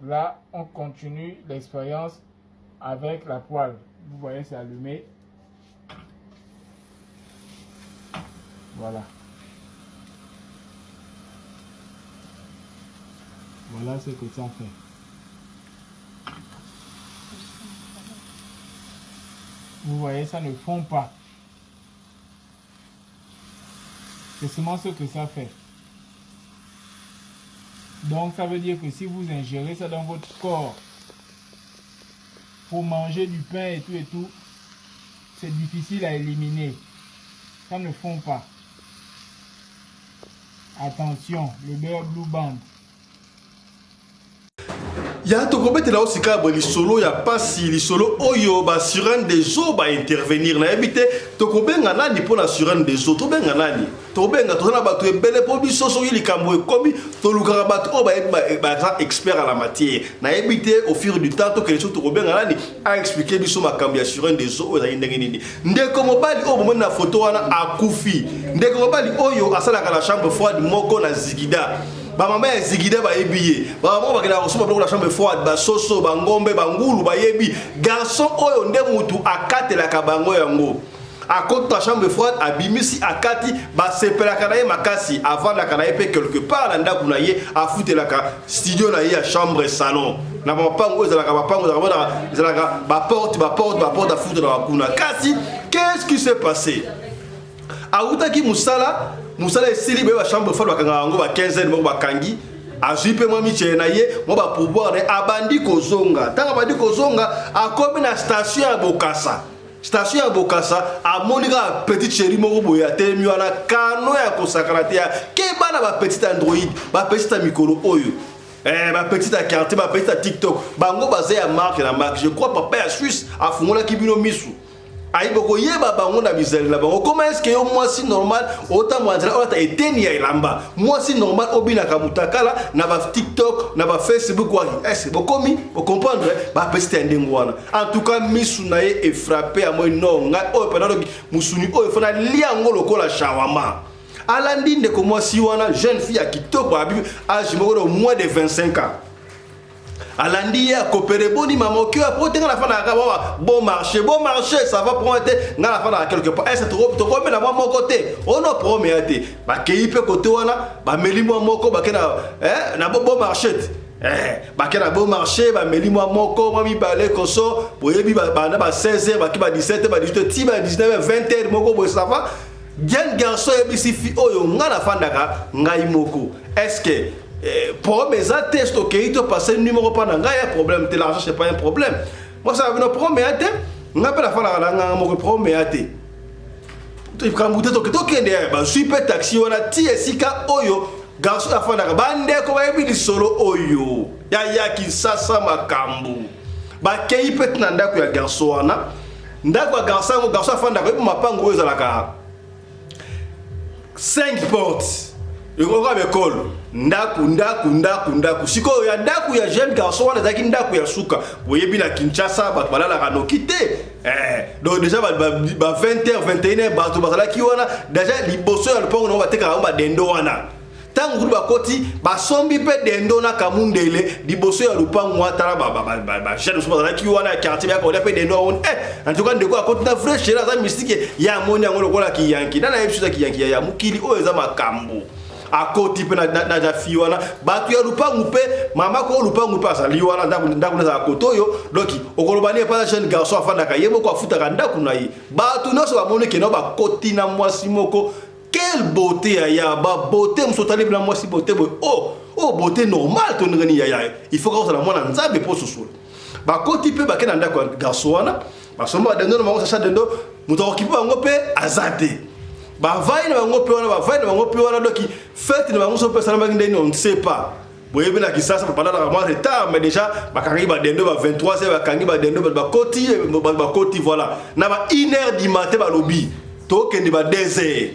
là, on continue l'expérience avec la poêle. Vous voyez, c'est allumé. Voilà. Voilà ce que ça fait. Vous voyez, ça ne fond pas. C'est seulement ce que ça fait. Donc, ça veut dire que si vous ingérez ça dans votre corps, pour manger du pain et tout, c'est difficile à éliminer. Ça ne fond pas. Attention, le beurre Blue Band. Ya tokobete la osika bo lisolo ya pasi lisolo oyo ba sirène des eaux ba intervenir na ebité tokobenga nani pona sirène des eaux tobenga nani tobenga tona ba to ebele po biso so yili kambo ekomi to lukara ba to ba expert à la matière na ebité au fur du temps to que les autres tokobenga nani a expliquer biso makambo ya sirène des eaux za ndenge nini ndeko mobali o bomona na photo wana akufi ndeko mobali oyo asala ka la chambre froide moko na Zigida ba mama ya zigide ba yebiye ba mama bakela ko soba la chambre froide ba soso ba ngombe ba ngulu ba yebi garçon oyo nde mutu akatela ka bango yango akota chambre froide abimisi akati ba sepela kana ye makasi avant la kana ye pe quelque part na ndaku na ye afutela ka studio na ye ya chambre salon na mapango ezalaka mapango ezalaka ba porte afutela bakuna kasi qu'est-ce qui s'est passé autaki musala esili be ba chambre froide bakanga yango ba 15 moko bakangi azipe mwa miche na ye mo ba pouvoir ne abandi kozonga tanga abandi kozonga akomi na station ya Bokassa a monika petite chérie moko boye atelemi wana kano ya kosakana te ya ke bana ba petite Android ba petite mikolo oyo ba petite quartier ba petite TikTok bango baze ya marque na marque je crois papa ya Suisse afungola kibino misu aiboko yeba bango na bizali na bango comment est-ce que yo moi si normal autant moi ta eteni ya ilamba moi si normal obina kamutakala na ba TikTok na ba Facebook wa est bokomi vous comprendre ba petite ndengwana en tout cas misu na ye est frappé à moi non nga o pendant musuni o fona liango lokola shawama alandi ndeko moi si wana jeune fille à kitoko abi âge moko moins de 25 ans alandi ya coopérer boni maman que après la fin de bon marché ça va prendre na la fin quelque part est trop comme na mon côté on a promis ate ba keipe côté wana ba melimo moko ba kena na bon marché ba kena bon marché ba melimo moko mami balé koso boyebi ba na ba 16h ba ki ba 17h ba 18h ti ba 19h 20h moko bo ça va bien garçon et bisifi oyo nga la fin daka ngai moko est-ce que pour mes attestes ok il te passe le numéro pas n'a pas problème de l'argent c'est pas un problème moi ça va nous promettre on appelle la fin la mon promettre tu quand vous êtes ok ba super taxi on a ti esika oyo garçon la fin bande ko ba bi solo oyo ya ki sasa makambu ba kei pet na ndako ya garçon wana ndako ya garçon fa ndako mapango oyo zalaka 5 portes yoko be kol ndaku siko ya ndaku ya jeune garçon wana zaki ndaku ya suka boyebi na Kinshasa ba balala ka nokite donc déjà ba 20h 21h ba to bazala ki wana déjà liboso ya lupango no bateka ba dendo wana tangu ba koti ba sombi pe dendo na kamundele liboso ya lupango atala ba jeune so bazala ki wana quartier ya ko pe dendo on en tout cas ndeko akoti na vrai chéra za mystique ya moni ngolo kola ki yanki na yebisa ki yanki ya mukili oyo za makambo akoti pe na jafi wana batu ya lupangu pe mama ko lupangu pe asali wana ndaku na koto yo doki okolobani pa jeune garçon afanda ka yebo ko afuta ka ndaku na yi batu no so ba moni ke no ba koti na mwasi moko quelle beauté ya ba beauté msotali na mwasi beauté oh beauté normale to ngani ya il faut que ça la mona nzambe po susula ba koti pe ba ke na ndaku garçon wana ba somba dendo no sa dendo muto okipa bango pe azate ba vai na bango pe wana doki fête na bango so pe sana ngende on ne sait pas boyebi na kisasa pendant la mois de temps mais déjà ba kangi ba dendo ba 23h ba kangi ba dendo ba koti voilà na ba 1h du matin ba lobby to kende ba 2h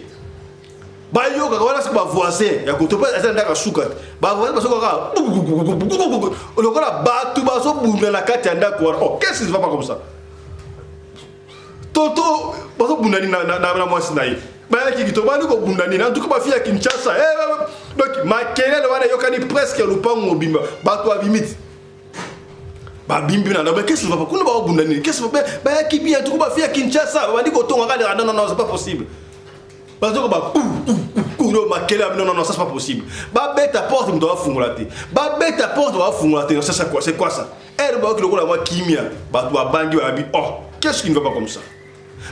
ba yo ka wala ba voisin ya ko to pa asa ndaka suka ba voisin ba so ka lokola ba tu ba so bunda na kati ya ndako oh qu'est-ce qui va pas comme ça toto ba so bunda ni na mwasi na yi ba ki to ba ni ko bunda ni na tout ba fia Kinshasa donc makelele wana yokani presque lupango bimba ba to abimiti ba bimbi na ba qu'est-ce qui va pas kuna ba bunda ni qu'est-ce ba ki bien tout ba fia Kinshasa ba ni ko tonga ka non c'est pas possible parce que ba no makele non ça c'est pas possible ba beta porte mto va fungolate ba beta porte va fungolate non c'est quoi ça elle ba ki lokola moi kimia ba to abangi ba bi oh qu'est-ce qui ne va pas comme ça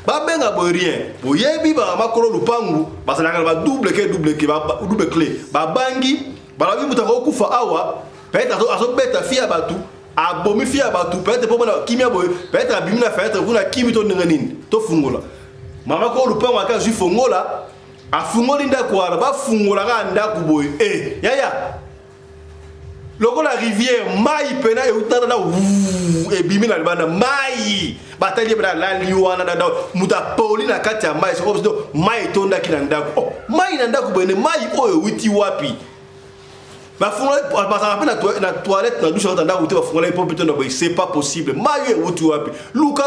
ba benga bo rien bo yebi ba makolo lupangu ba sanaka ba double clé ba bangi ba la bi mutako kufa awa peut-être azo beta fia batu abomi fia batu peut-être pour na kimia bo peut-être abimina peut-être kuna kimi to nganini to fungola mama ko lupangu aka ju fungola afungoli ndako ara ba fungola ka ndako boy yaya lokola rivière mai pena e utana na e bimina libanda mai batali bana la liwana na muta poli na kati ya mai so do mai tonda kina ndako oh mai na ndako bene mai oyo witi wapi ba fungola ba sa pena na toilette na douche na ndako te ba fungola e pompe tonda boy c'est pas possible mai oyo witi wapi luka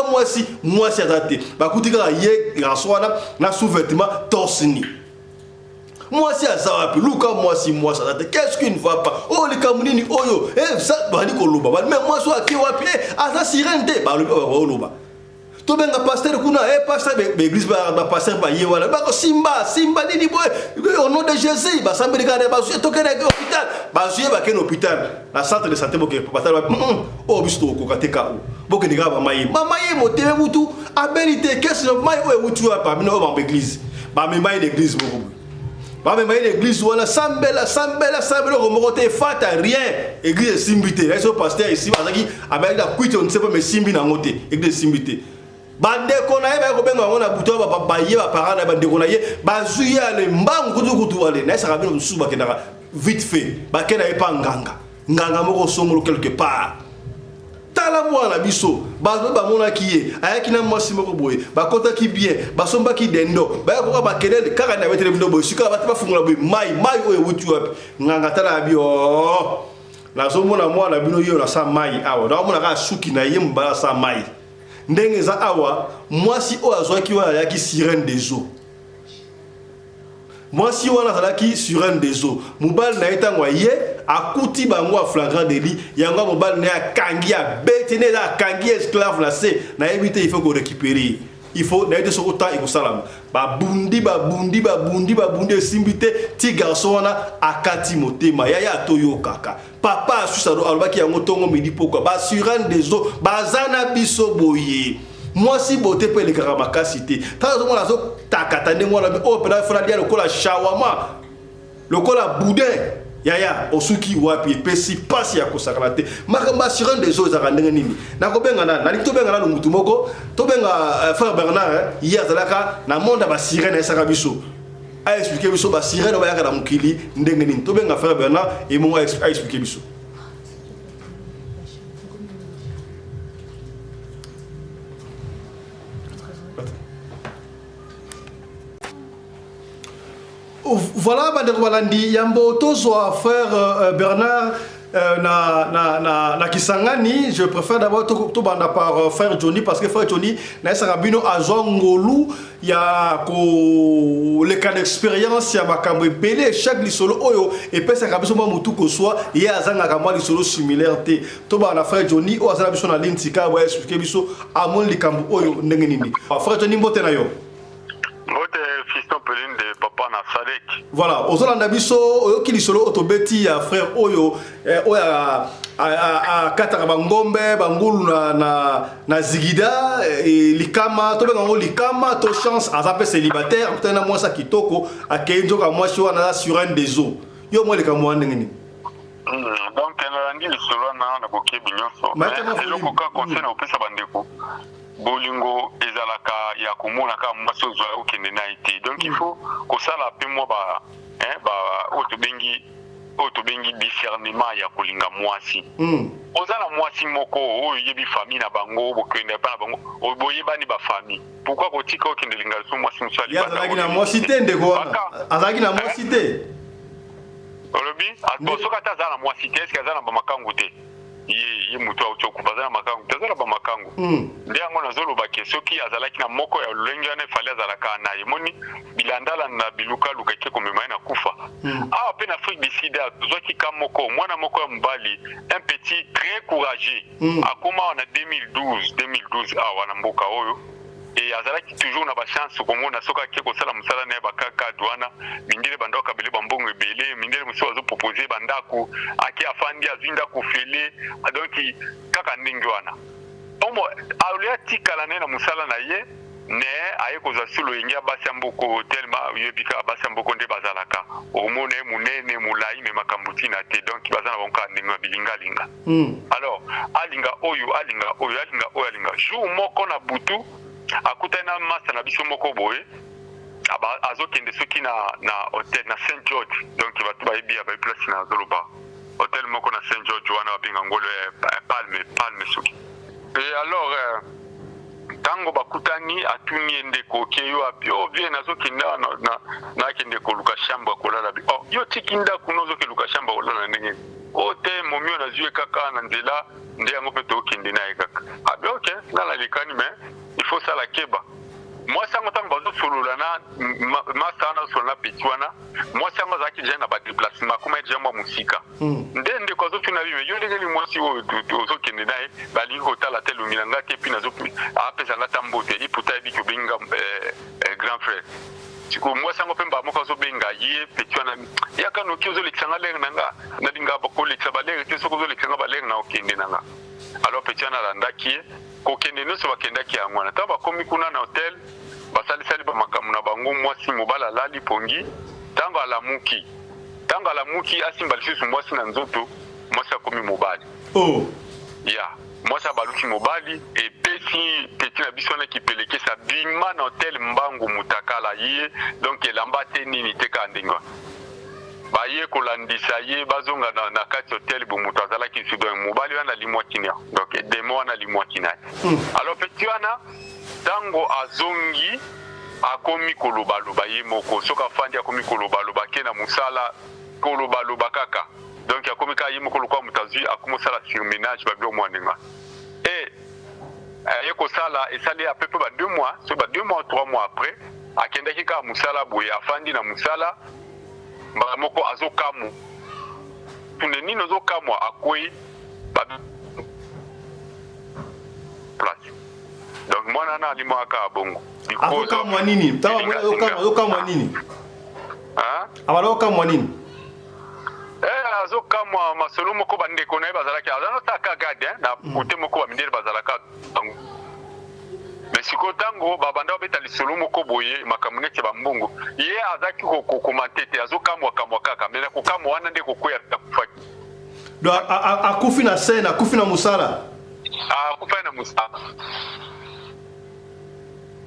mwasi atate ba kutika ye raswana na sous-vêtement torse ni Moi si azawapi luka moi si moi ça qu'est-ce qui ne va pas? Oh les kamunini oyo ça bali koloba mais moi so aki wapi asa sirente ba loba. To benga pasteur kuna pasteur l'église ba pasteur ba yewana ba ko simba nini boy au nom de Jésus ba sambeli ka ba to kene ke hôpital ba suye ba ken hôpital la centre de santé boke pasteur o bisto ko kateka o boke ni ga ba mayi motere mutu abilité qu'est-ce que mai o wutu pa mi no ba église ba mi mai l'église boko ba mi mai l'église wala sambela ko mokote fata rien église simbité les pasteur ici bazaki avec la kuite on ne sait pas mais simbi na ngote église simbité bande kona eba ko benga ngona buto ba ye ba parana bande kona ye ba zuya le mbangu kutu wale na sa kabino suba kenaka vite fait ba kena e pa nganga moko songolo quelque part tala mwana biso ba mona kiye ayaki na mwasi moko boye ba kota ki bien ba somba ki dendo ba ko ba kelele kaka na wetere bindo boye sika ba fungula boye mai oyo wutu wapi nganga tala bio na zomona mwana bino yo na sa mai awa na mona ka suki na ye mbala sa mai ndenge za awa mwasi o azwaki wana yaki sirène des eaux mwasi wana zalaki sirène des eaux mobile na etangwa ye akuti bango a flagrant délit yango mobile na kangi a betene da kangi esclave la se na éviter il faut qu'on récupérer il faut na été sur autant et salam ba bundi simbité ti garçon wana akati motema yaya toyo kaka papa susaro alobaki yango tongo midi pourquoi ba sirène des eaux bazana biso boye moi si boté pe le karamaka cité tazo mona zo takatande mona o pena fera dia lokola shawama lokola boudin yaya osuki wapi pesi pasi ya kosakalate makamba sirène des eaux za ndenge nini nakobenga na nali to benga na mutu moko to benga frère Bernard hier zalaka na monde ba sirène esaka biso a expliquer biso ba sirène ba yaka na mukili ndenge nini to benga frère Bernard et mo a expliquer biso. Voilà, Madame Walandi, Yambo Tozoa, frère Bernard, na Kisangani, je préfère d'abord tout banda par frère Johnny parce que frère Johnny, na sarabino azwa ngolu ya ko le cas d'expérience ya makambo belé chaque lisolo oyo et puis ça kabiso mo mutu ko soit ye azanga ka moi lisolo similaire te to banda frère Johnny o azala biso na lintika wa expliquer biso amon likambo oyo ndenge nini frère Johnny mbote na yo mbote fiston peline de papa na Sadek. Voilà, ozolanda biso oyoki lisolo otobeti ya frère oyo oya a kataka bangombe bangulu na zigida likama to benga ngo likama to chance azape célibataire tena mwasa kitoko akenjo ka mwasi wana sur un des eaux yo mo leka mwa ndenge ni donc nalandi lisolo na boke binyoso mais eloko ka conseil au pesa bandeko bolingo ezalaka ya komona ka mwasi ozwa okende na ite donc il faut kosala pe mo ba otobengi discernement ya kolinga mwasi ozala mwasi moko oyo yebi famille na bango bokende pa na bango oboyebani ba famille pourquoi kotika okende linga so mwasi musali ba azalaki na mwasi te ndeko azalaki na mwasi te olobi atosoka ta azala mwasi te eske azala ba makangu te ye mutu auto kubazana makangu tazala ba makangu ndango nazoloba ke soki azalaki na moko ya lolenge wana fali azalaka na yemoni bilandala na biluka luka ke komema na kufa a pe na Afrique du Sud azwaki ka moko mwana moko ya mbali un petit très courageux akoma na 2012 wana mboka oyo et azalaki toujours na ba chance komona soka ke kosala musala na bakaka douana mindele bandoka bele bambongo ebele mindele muso azo proposer bandako aki afandi azinda kufele donc kaka ndenge wana omo aulia tikala na musala na ye ne aye koza sulo yengia basi mboko tellement yebika basi mboko nde bazalaka omone munene mulai me makambuti na te donc bazana bonka ndenge bilingalinga alors alinga oyo jour moko na butu akutana masa na biso moko boye azokende soki na hotel na Saint George donc batu bayebi ba place na zoloba hotel moko na Saint George wana babinga ngolo palme soki et alors tango bakutani atuni ndeko keyo apio vie nazokenda na kende ko luka shamba kolala bi yo tikinda kunozo ke luka shamba kolala ndenge ote momio na zuye kaka na nzela nde yango pe to kende na ekaka okay na likani mais il faut ça la keba moi ça ngota bazo solola wana masa wana so na petit wana moi ça m'a zaki déjà na ba déplacement comme déjà moi musika ndende ko zo fina bi me yo ndenge moi si o zo kende nae bali ko tala telo milanga te puis na zo apesa na tambote iputa bi ko binga grand frère siko moi sango pemba moko zo benga ye petit wana yaka no kizo lekisanga leng nanga na dinga ba ko lekisa ba leng te soko zo lekisanga ba leng na okende nanga alors petit wana landaki ko kende no so bakendaki ya mwana ta ba komi kuna na hotel basali sali ba makamu na bango mwasi mobala lali pongi tango ala muki asimba lisusu mwasi na nzoto mwasi akomi mobali ya mwasi abaluki mobali e pesi peti na biso na kipeleke sa bima na hotel mbangu mutakala ye donc elamba te nini te ka ndinga baye kolandisa ye bazonga na kati hotel bo mutu azalaki su donc mobali wana limwa kinia donc demo wana limwa kinia alors peti wana tango azongi akomi koloba ye moko soka fandi akomi koloba ke na musala koloba kaka donc akomi ka ye moko lokwa mutazui akomi sala surménage ba bio mwanenga ye ko sala esali à peu près 2 mois so ba 2 mois 3 mois après akendaki ka musala boye afandi na musala ba moko azokamu tuneni nozo kamwa akoi ba place donc mwana na alimo aka bongo akoka mwanini tawa azoka mwanini abaloka mwanini azoka mwa masolo moko bande ko na bazalaki azano taka gade na kote moko ba mindele bazalaka mais siko tango babanda beta lisolo moko boye makamune ke bambongo ye azaki ko komatete azoka mwa kamwa kaka mais ko kamwa wana nde ko koya takufaki do akufi na scène akufi na musala akufi na musala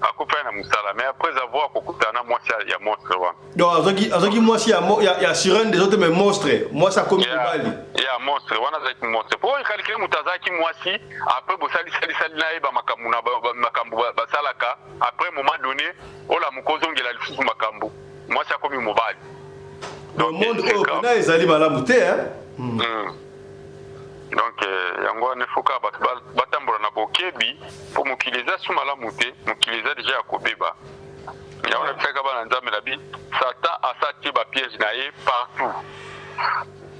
akufa na musala mais après avoir kokutana mwasi ya monstre wa donc azoki mwasi ya sirène des autres mais monstre mwasi akomi mobali ya monstre wana zaki monstre po ikalikile mutazaki mwasi après bosali sali na eba makamuna makambu basalaka après moment donné ola mukozongela lisusu makambu mwasi akomi mobali donc monde na ezali malamu te donc yango ne foka batambola na bokebi po mokiliza su malamu te mokiliza deja akobeba yaona tsaka bana nzambe na bi satan asati ba piège na ye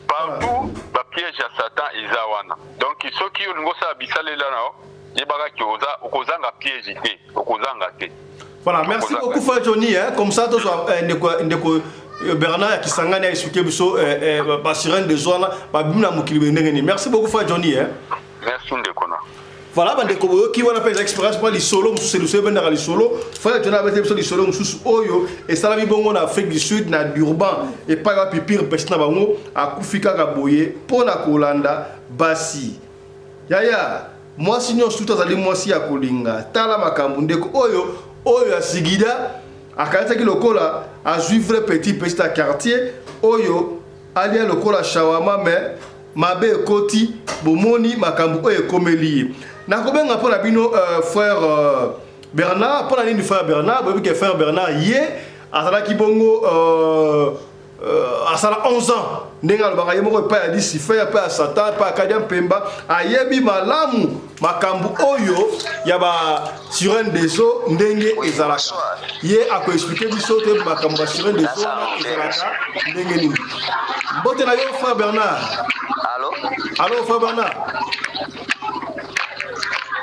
partout ba piège ya satan eza wana donc soki olingo sa bisalela na yebaka ki okozanga piège te okozanga te voilà merci beaucoup Frère Johnny comme ça to ndeko Bernard Akisangani a expliqué biso ba sirène de zona ba bimna mokili ndengeni merci beaucoup Frère Johnny merci ndekona voilà bandeko boyo ki wana pesa expérience pour les solo mususu le sebe na les solo Frère Johnny a été les solo mususu oyo et ça la bongo na Afrique du Sud na Durban et pas ga pipir pesna bango akufika ka boye pona kolanda basi yaya moi sinon tout azali moi si akolinga tala makambu ndeko oyo asigida akataki lokola azuivre petit quartier oyo alia lokola shawama mais mabe ekoti bomoni makambu oyo ekomeli nakobenga mpona bino frère Bernard mpona nini frère Bernard boyebi ke frère Bernard ye azalaki bongo asala 11 ans ndenge alobaka ye moko epai ya Lucifer epai ya Satan epai ya Kadia Mpemba ayebi malamu makambu oyo ya ba sirène des eaux ndenge ezalaka ye akoexplike biso te makambu ba sirène des eaux ezalaka ndenge nini mbote na yo frère Bernard allô frère Bernard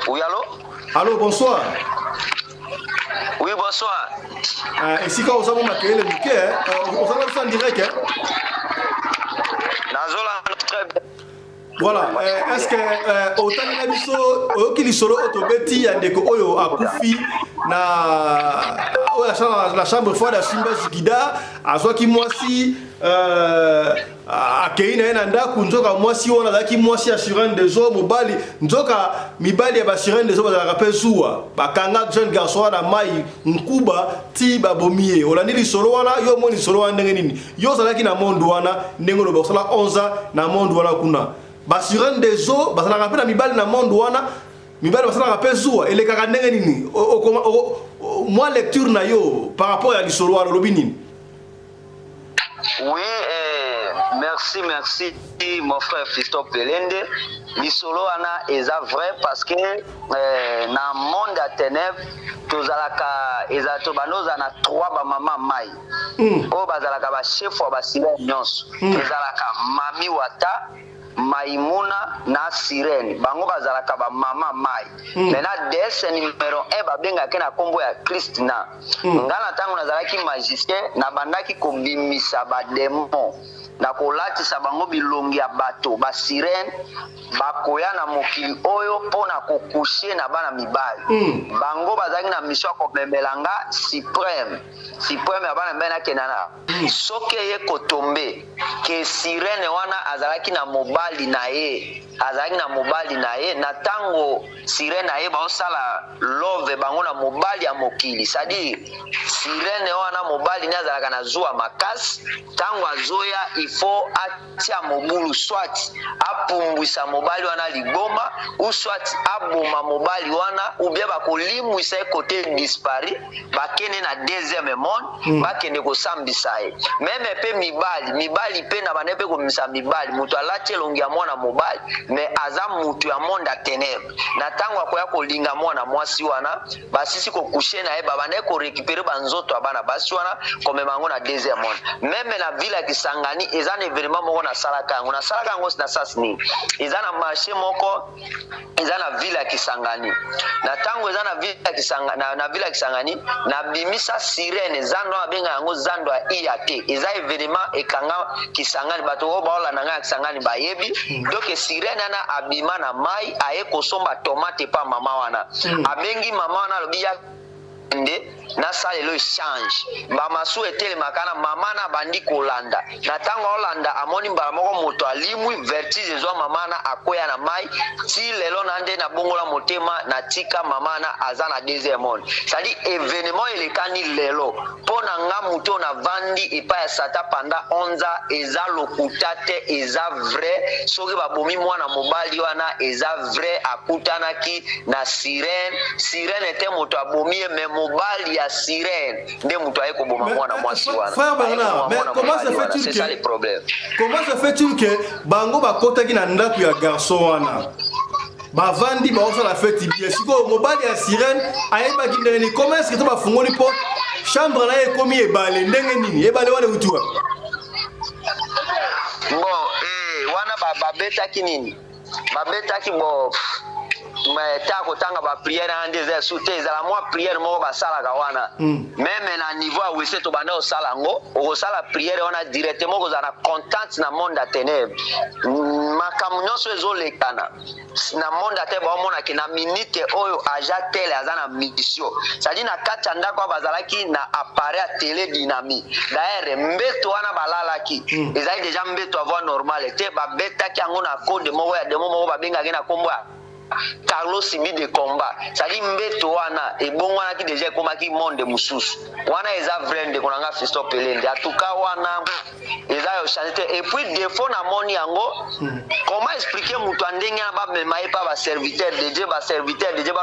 oui allô bonsoir oui bonsoir esika ozamo makele muke ozala biso en direct voilà est-ce que otali na biso oyoki lisolo otobeti ya ndeko oyo akufi na la chambre froide ya Simba Zikida azwaki mwasi akei na ye na ndako nzoka mwasi wana azalaki mwasi ya sirène des eaux mobali nzoka mibali ya basirène des eaux bazalaka mpe zuwa bakanga jeune garçon wana mai nkuba ti babomi ye olandi lisolo wana yo omoni lisolo wana ndenge nini yo ozalaki na monde wana ndenge oloba osala 11 ans na monde wana kuna basirène des eaux bazalaka mpe na mibali na monde wana mibali basalaka mpe zuwa elekaka ndenge nini mwa lecture na yo par rapport ya lisolo wana olobi nini oui Merci, mon frère Fiston Pelende. Lisolo ana eza vrai parce que na monde à ténèbres tozalaka ezato banoza na 3 ba mama mai. O bazalaka ba chef wa basile nyonso. Ezalaka mami wata Maimuna na Sirene bango bazalaka ba mama mai. Maintenant DS numéro 1 babenga ke na kombo ya Christina. Ngana tango nazalaki magicien na bandaki ko bimisa ba démon. Na kolatisa bango bilongi ya bato ba Sirene bakoya na mokili oyo pona kokushe na bana mibali. Bango bazalaki na mission ko memelanga suprême ya bana mbena kenana. Soke ye kotombe ke Sirene wana azalaki na mobali na ye. Na tango Sirene na ye baosala love bango na mobali ya mokili. C'est-à-dire Sirene wana mobali ni azalaka na zuwa makasi tango azoya il faut atia mobulu soit apumbwisa mobali wana ligoma ou soit aboma mobali wana ou bien bakolimwisa côté dispari bakene na deuxième monde bakende kosambisa ye même pe mibali pe na bane pe komisa mibali mutu alati elongi ya mwana mobali mais aza mutu ya monde ya ténèbres na tango akoya kolinga mwana mwasi wana basisi kokushe na ye babane ko récupérer banzoto abana basi wana komema yango na deuxième monde même na ville ya Kisangani eza na événement moko na salaka yango na sasi nini eza na marché moko eza na ville ya Kisangani na tango eza na ville ya Kisangani na ville ya Kisangani na bimisa Sirene zando abenga yango zando ya IAT eza événement ekanga Kisangani bato o baola na nga Kisangani bayebi donc Sirene na abima na mai aye kosomba tomate pa mama wana abengi mama wana lobi na sale lo change ba masu etele makana mama na bandi kolanda na tango olanda amoni mbala moko moto alimwi vertige zo mama na akoya na mai ti lelo na nde na bongola motema na tika mama na azana deuxième monde sali événement elekani lelo pona nga muto na vandi epa ya sata panda 11 eza lokutate eza vrai soki babomi mwana mobali wana eza vrai akutanaki na Sirene ete moto abomi mais mobali ya Sirene nde mutu aye koboma mwana mwasi wana. Frère Bernard, mais comment ça fait-il que c'est ça les problèmes? Comment ça fait-il que bango bakotaki na ndako ya garçon wana? Bavandi baosa la fête bien. Siko mobali ya Sirene ayeba kindeni comment est-ce que to bafungoli porte chambre na ekomi ebale ndenge nini? Ebale wana utuwa. Bon, wana babetaki nini? Babetaki bo mais tako tanga ba prière en des soute za la moi prière mo ba sala ka wana même na niveau a wese to banda o sala ngo o sala prière wana directement ko za na contact na monde à ténèbres makamunyo so ezolekana na monde à ténèbres omona ki na minute oyo aja tele azana mission ça dit na kata ndako bazalaki na appareil à télé dynamique d'ailleurs mbeto wana balalaki ezali déjà mbeto avoir normal te ba beta ki ngo na code mo ya demo mo ba benga na kombo Carlos Sibi de combat. Ça dit mbeto wana et bon wana qui déjà komaki monde mususu. Wana eza vrai de konanga Fiston Pelende. En tout cas wana eza yo chanter et puis défaut na moni yango. Comment expliquer mutu ndenge ba memaye pa ba serviteur de Dieu ba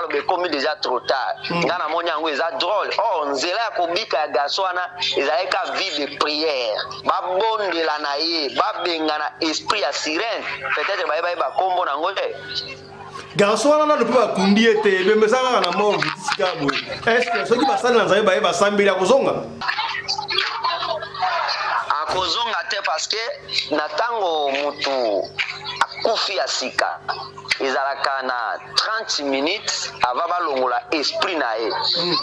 lobe komi déjà trop tard. Ngana moni yango eza drôle. Oh nzela ko bika ya garçon wana eza ka vie de prière. Ba bonde la na ye, ba bengana esprit ya Sirene. Peut-être ba kombo na ngote. Garçon wana ne peut pas kundi ete be mesanga na mo bitisika boy est-ce que soki basali na nzai ba sambela kozonga akozonga te parce que na tango mutu akufi asika ezalaka na 30 minutes ava balongola esprit na ye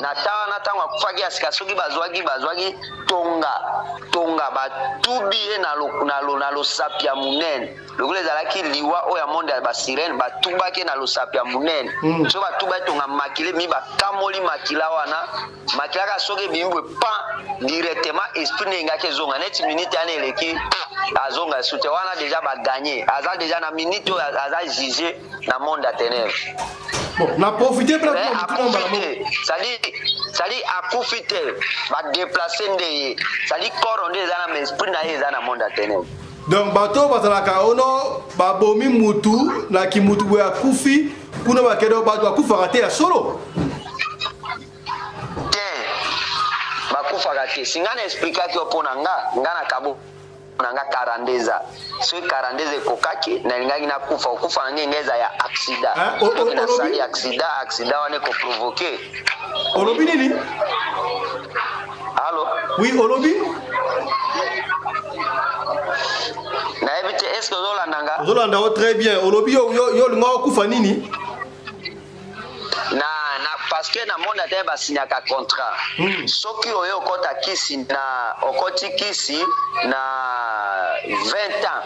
na tango akufaki asika soki bazwaki tonga batubi ye na losapi ya munene lokola ezalaki liwa oyo ya monde ya basirene batubaki na losapi ya munene so batuba tonga makile mi bakamoli makila wana makilaka soki ebimibwe pa directement esprit nengaki ezonga neti minute ane eleki azonga sute wana déjà baganye aza déjà na minute oyo aza jugé na monde ya ténèbres. Bon, na profiter pour ça dit akufi te ba déplacer ndeye ça dit corps ndeye za na esprit na ye za na monde ya ténèbres. Donc bato bazalaka ono babomi mutu na kimutu bo akufi kuna bakedo bato akufaka te ya solo. Bakufaka te singana expliquer ki opona nga na kabo nanga 42 ans. Ce 42 ekokaki na lingaki na kufa kufa ngengeza ya accident. Donc na sali accident wane ko provoquer. Olobi nini? Allô? Oui, olobi? Na ebite est-ce que Zolandanga? Zolanda très bien. Olobi yo linga kufa nini? Parce que na monde ate ba signaka contrat. Soki oyo okota kisi na okoti kisi na 20 ans.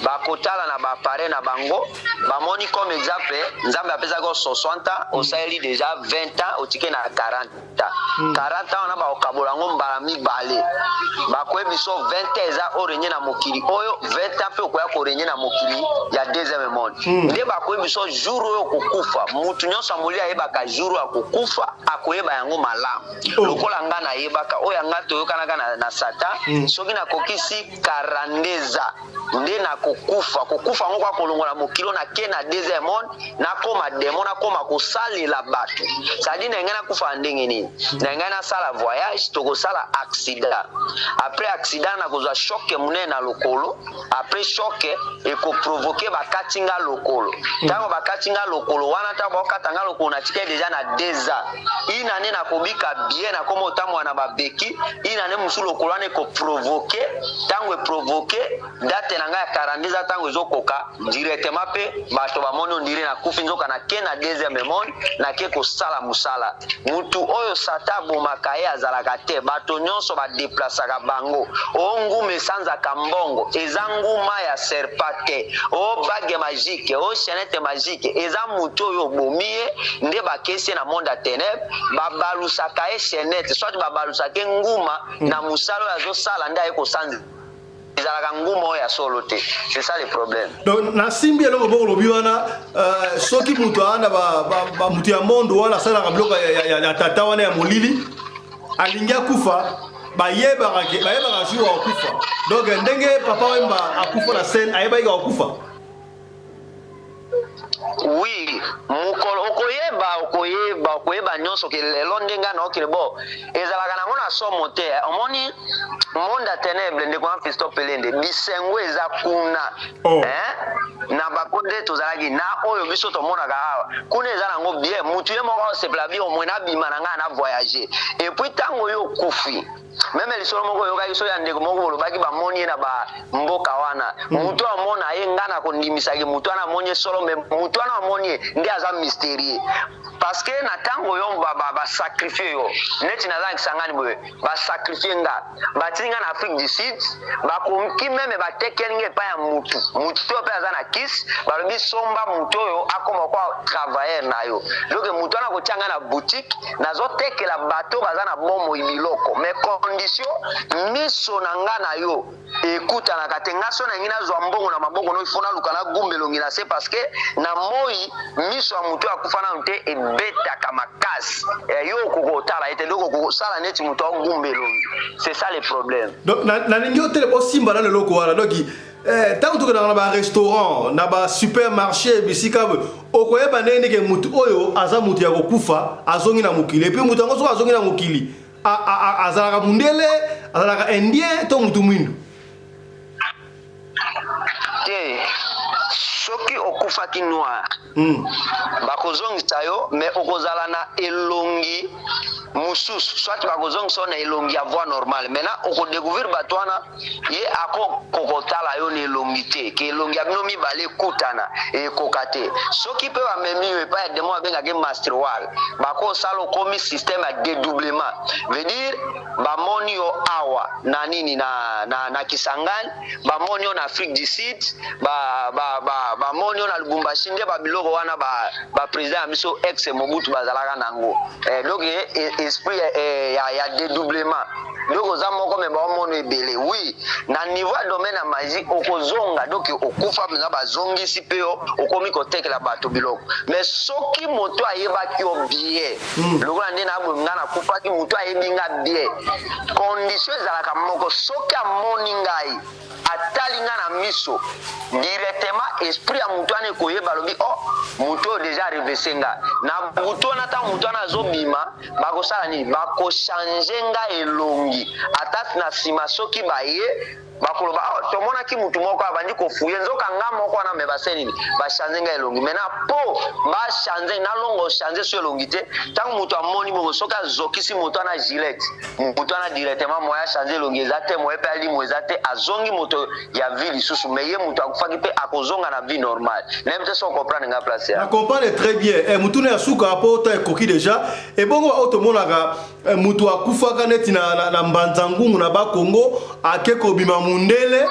Ba kotala na ba pare na bango, ba moni comme exemple, nzambe apesa ko 60 ans, osaeli déjà 20 ans, otike na 40 ans. 40 ans na ba okabolango mbala mibale. Ba kwe biso 20 ans eza orenye na mokili. Oyo 20 ans pe okoya ko renye na mokili ya deuxième monde. Nde ba kwe biso jour oyo kokufa, mutu nyonso amoli ayebaka jour akokufa akoyeba yango malamu. Lokola nga na yebaka oyo anga toyokanaka na Satan, soki na kokisi 42 ans nde na kokufa ngo kwa kolongola mokilo na ke na deuxième monde na koma démon na koma kosalela bato. Sadi na ngana kufa ndenge nini? Na ngana sala voyage toko sala accident. Après accident na kozwa choc munene na lokolo, après choc eko provoquer bakatinga lokolo. Tango bakatinga lokolo wana ta bakatanga lokolo na tike déjà na 2 ans. Ina ne na kobika bien na komo tamwa na babeki, ina ne musu lokolo ne ko provoquer, tango provoquer date na nga 42 ans tango ezokoka directement pe bato bamoni ondire na kufi nzoka na ke na deuxième monde na ke kosala musala. Mutu oyo Satan bomaka ye azalaka te, bato nyonso badeplasaka bango. O ngume sanzaka mbongo eza nguma ya serpent te, o bague magique, o chaînette magique eza mutu oyo bomie nde bakesi na monde ya ténèbres babalusaka ye chaînette soit babalusaka nguma na musala oyo azosala nde aye kosanza c'est ça le problème. Donc na simbi eloko boko lobi wana soki mutu ana ba mutu ya mondo wana sala kabloka ya tata wana ya molili alingia kufa bayeba jour akufa. Donc ndenge papa wemba akufa na scène ayeba ika akufa. Oui, okoyeba nyonso ke lelo ndenga na okile bo ezalaka nango na so monte omoni monde ya ténèbres ndeko na Fisto Pelende bisengo eza kuna na bakonde tozalaki na oyo biso tomonaka awa kuna eza nango bien mutu ye moko osepela bien omwe na bima na ngai na voyager et puis tango yo kufi même lisolo moko yokaki so ya ndeko moko bolobaki bamoni ye na bamboka wana mutu amona ye nga na kondimisaki mutu wana amoni solo me mutu wana amoni nde aza mystérieux parce que na tango yo basacrifie yo neti nazangisangani boye basacrifie nga batinga na Afrique du Sud bakomki meme batekeli nge epai ya mutu oyo mpe aza na kisi balobi somba mutu oyo akoma kwa travailleur na yo donc mutu wana kotianga na boutique nazotekela bato baza na bomoi biloko mais condition miso na nga na yo ekutanaka te nga so na ngi nazwa mbongo na maboko no ifo naluka na gumba elongi na se parce que na moi miso ya mutu akufa nanu te ebetaka makasi yo okokotala ete donc okosala neti mutu agumba elongi. C'est ça le problème. Donc na ningi otele bosimba na leloko wana donc tango tokendaka na barestaurant na basupermarché bisika okoyeba ndenge ndenge mutu oyo aza mutu ya kokufa azongi na mokili epuis mutu yango soki azongi na mokili azalaka mundele azalaka indien to mutu mwindu te soki okufaki noir bakozongisa yo mais okozala na elongi mususu soit bakozongisa na elongi ya voix normale maintenant okodécouvrir bato wana ye akokotala yo na elongi te ke elongi ya bino mibale ekutana ekoka te soki mpe bamemi yo epai ya demo babengaki masterwal bakosala okomi système ya dédoublement veut dire bamoni yo awa na nini na Kisangani bamoni yo na Afrique du Sud bamoni yo na Lubumbashi nde babiloko wana président ya biso ex Mobutu bazalaka nango donc esprit ya dédoublement donc oza moko me baomono ebele oui na niveau ya domaine ya magie okozonga donc okufa mpenza bazongisi mpe yo okomi kotekela bato biloko mais soki moto ayebaki yo bien lokola nde naboyinga nakufaki moto ayebi nga bien condition ezalaka moko soki amoni ngai atali nga na miso directement esprit ya mutu wana ekoyeba lobi mutu oyo deja revese nga na butu wana ntango mutu wana azobima bakosala nini bakochange nga elongi ata na nsima soki baye bakoloba tomonaki mutu moko abandi kofuye nzoka nga moko wana me baseni bachange nga elongi maintenant po bachange nalongo change so elongi te ntango mutu amoni bongo soki azokisi moto ana gilete moto ana directement moya change elongi eza te moye mpe alimo eza te azongi moto ya vie lisusu me ye moto akufaki mpe akozonga na vie normale nayemi te so comprendre nga place ya comprendre très bien mutu na suka po ta ekoki déjà et bongo otomonaka mutu akufaka neti na mbanzangungu na bakongo ake kobima mundele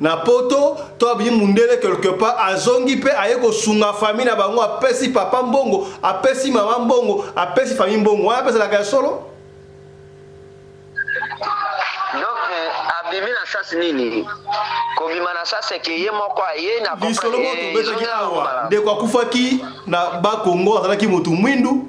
na poto to abimi mundele quelque part azongi pe aye kosunga famille na bango apesi papa mbongo apesi mama mbongo apesi famille mbongo wana pesa la ka solo donc abimi na sasi nini kobima na sasi ke ye moko aye na lisolo moto betaki awa ndeko akufaki na bakongo azalaki motu mwindu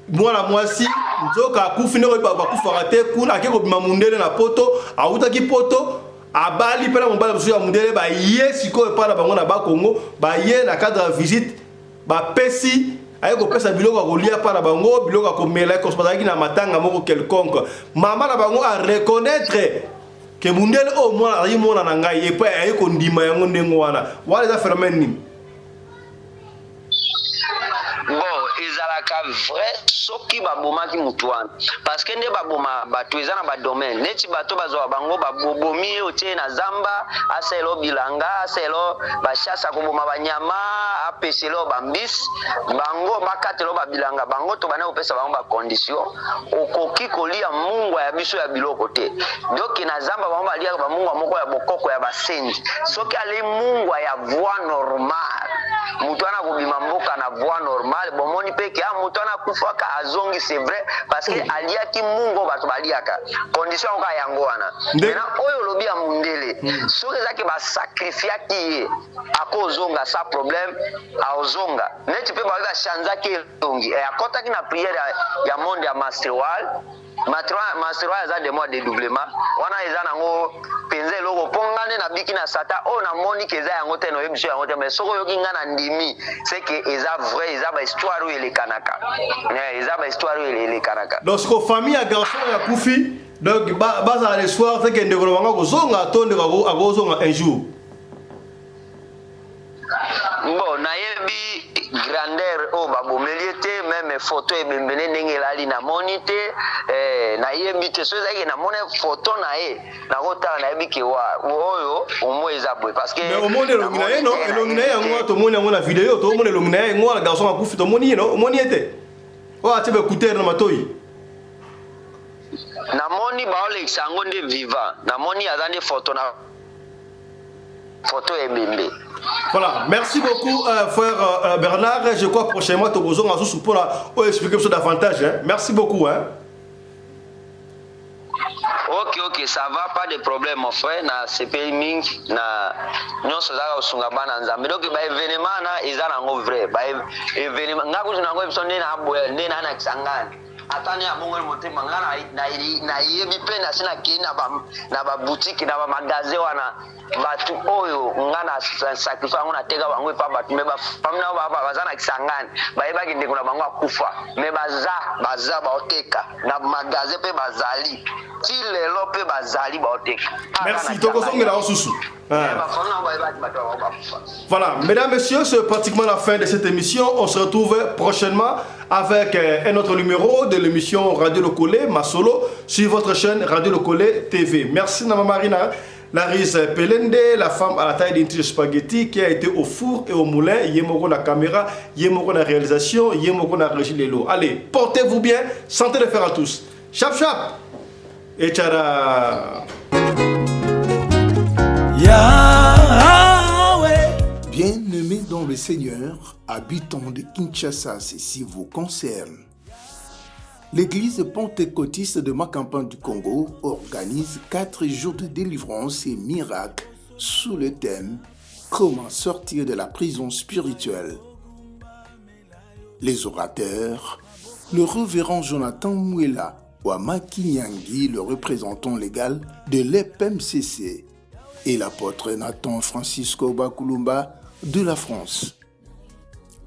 mwana mwasi nzoka akufi ndeko bakufaka te kuna ake kobima mundele na poto autaki poto abali pena mobala mosusu ya mundele baye sikoyo epai na bango na bakongo baye na cadre ya visite bapesi aye kopesa biloko ya kolia epai na bango biloko ya komela ekoso bazalaki na matanga moko quelconque mama na bango a reconnaître ke mundele oyo mwana azalaki mwana na ngai epai aye kondima yango ndenge wana eza phénomène nini bon ezalaka vrai soki babomaki mutu wana parce que nde baboma bato eza na badomaine neti bato bazwa bango babobomi ye otie na zamba aselo bilanga aselo bashasa koboma banyama apeselo bambisi bango bakatelo babilanga bango to bana kopesa bango bacondition okoki kolia mungwa ya biso ya biloko te donc na zamba bango baliaka bamungwa moko ya bokoko ya basenzi soki ali mungwa ya voie normale mutu wana kobima mboka na voie normale bomoni pe ke mutu wana kufaka azongi c'est vrai parce que aliaki mungo bato baliaka condition ka yango wana maintenant oyo lobi ya mundele soki ezaki basacrifiaki ye akozonga sa problème aozonga neti pe baza chanzaki elongi akotaki na prière ya monde ya masterwal masterwal eza de mois dédoublement wana eza nango penza eloko pongane na biki na sata oyo namoni ke eza yango te noyebi biso yango te mais soki oyoki nga na ndimi c'est que eza vrai eza bahistoire oyo elekanaka eza bahistoire oyo elekanaka donc siko famille ya garçon ya kufi donc bazala le soir c'est que ndeko na bango akozonga to ndeko akozonga un jour bon nayebi grandeur oyo babomelie te meme photo ebembene ndenge elali namoni te nayebi te so ezalaki namoni photo na ye nakotala nayebi ke oyo omo eza boye parce que omoni elongi na ye no elongi na ye yango tomoni yango na video tomoni elongi na ye yango wana garçon akufi tomoni ye no omoni ye te oyo atie baekutere na matoi namoni baolekisa yango nde vivant namoni aza nde photo na photo ebembe. Voilà, merci beaucoup frère Bernard. Je crois prochainement tu vas nous pour expliquer ça davantage. Hein. Merci beaucoup. Hein. Ok, ça va, pas de problème mon frère. Na CPI Ming, na nyonso zaka usunga bana nzambe. Donc ba événement na eza nango vrai. Ba événement ngako nango episode na aboya ndena na kisangani. Atani abongo motema ngana na yebi pe na sina ki na ba boutique na ba magasin wana batu oyo ngana sacrifice ngona teka bango pa batu me ba famna ba bazana kisangani ba yebaki ndeko na bango akufa me baza ba oteka na magasin pe bazali ti lelo pe bazali ba oteka. Merci toko songela osusu. Voilà, mesdames, messieurs, c'est pratiquement la fin de cette émission. On se retrouve prochainement avec un autre numéro de l'émission Radio Le Collet, Masolo, sur votre chaîne Radio Le Collet TV. Merci Nama Marina, Laris Pelende, la femme à la taille d'une tige spaghetti qui a été au four et au moulin. Yemoko la caméra, Yemoko la réalisation, Yemoko la régie les lots. Allez, portez-vous bien, santé de fer à tous. Chap chap et tchara. Bien-aimés dans le Seigneur, habitants de Kinshasa, ceci vous concerne. L'église pentecôtiste de Macampan du Congo organise 4 jours de délivrance et miracles sous le thème « Comment sortir de la prison spirituelle ». Les orateurs, le révérend Jonathan Mouela, Wamaki Nyangi, le représentant légal de l'EPMCC, et l'apôtre Nathan Francisco Bakulumba de la France.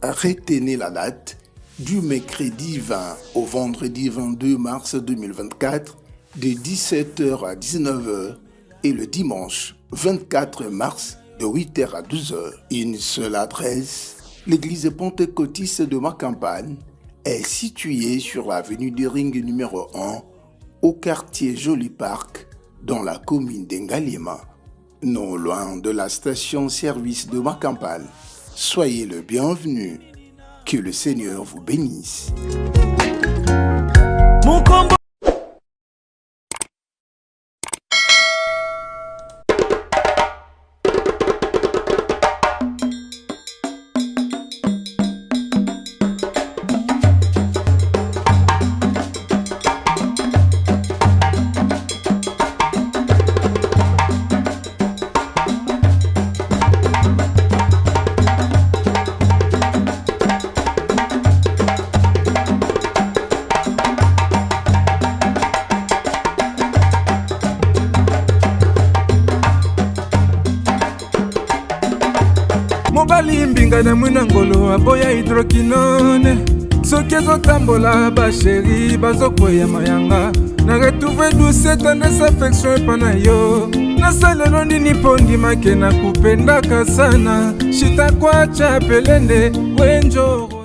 Retenez la date du mercredi 20 au vendredi 22 mars 2024 de 17h à 19h et le dimanche 24 mars de 8h à 12h. Une seule adresse, l'église pentecôtiste de Makampane est située sur l'avenue du Ring numéro 1 au quartier Joli Park dans la commune d'Engalema, non loin de la station-service de Makampane. Soyez le bienvenu. Que le Seigneur vous bénisse. Mon combat. mobali mbinga na mwina ngolo aboya hydroquinone soki ezotambola basheri bazokweya mayanga na retrouve douce tendresse affection epa na yo nasalelo nini mpo ndimake na kupendaka sana shitakwacha pelende wenjoro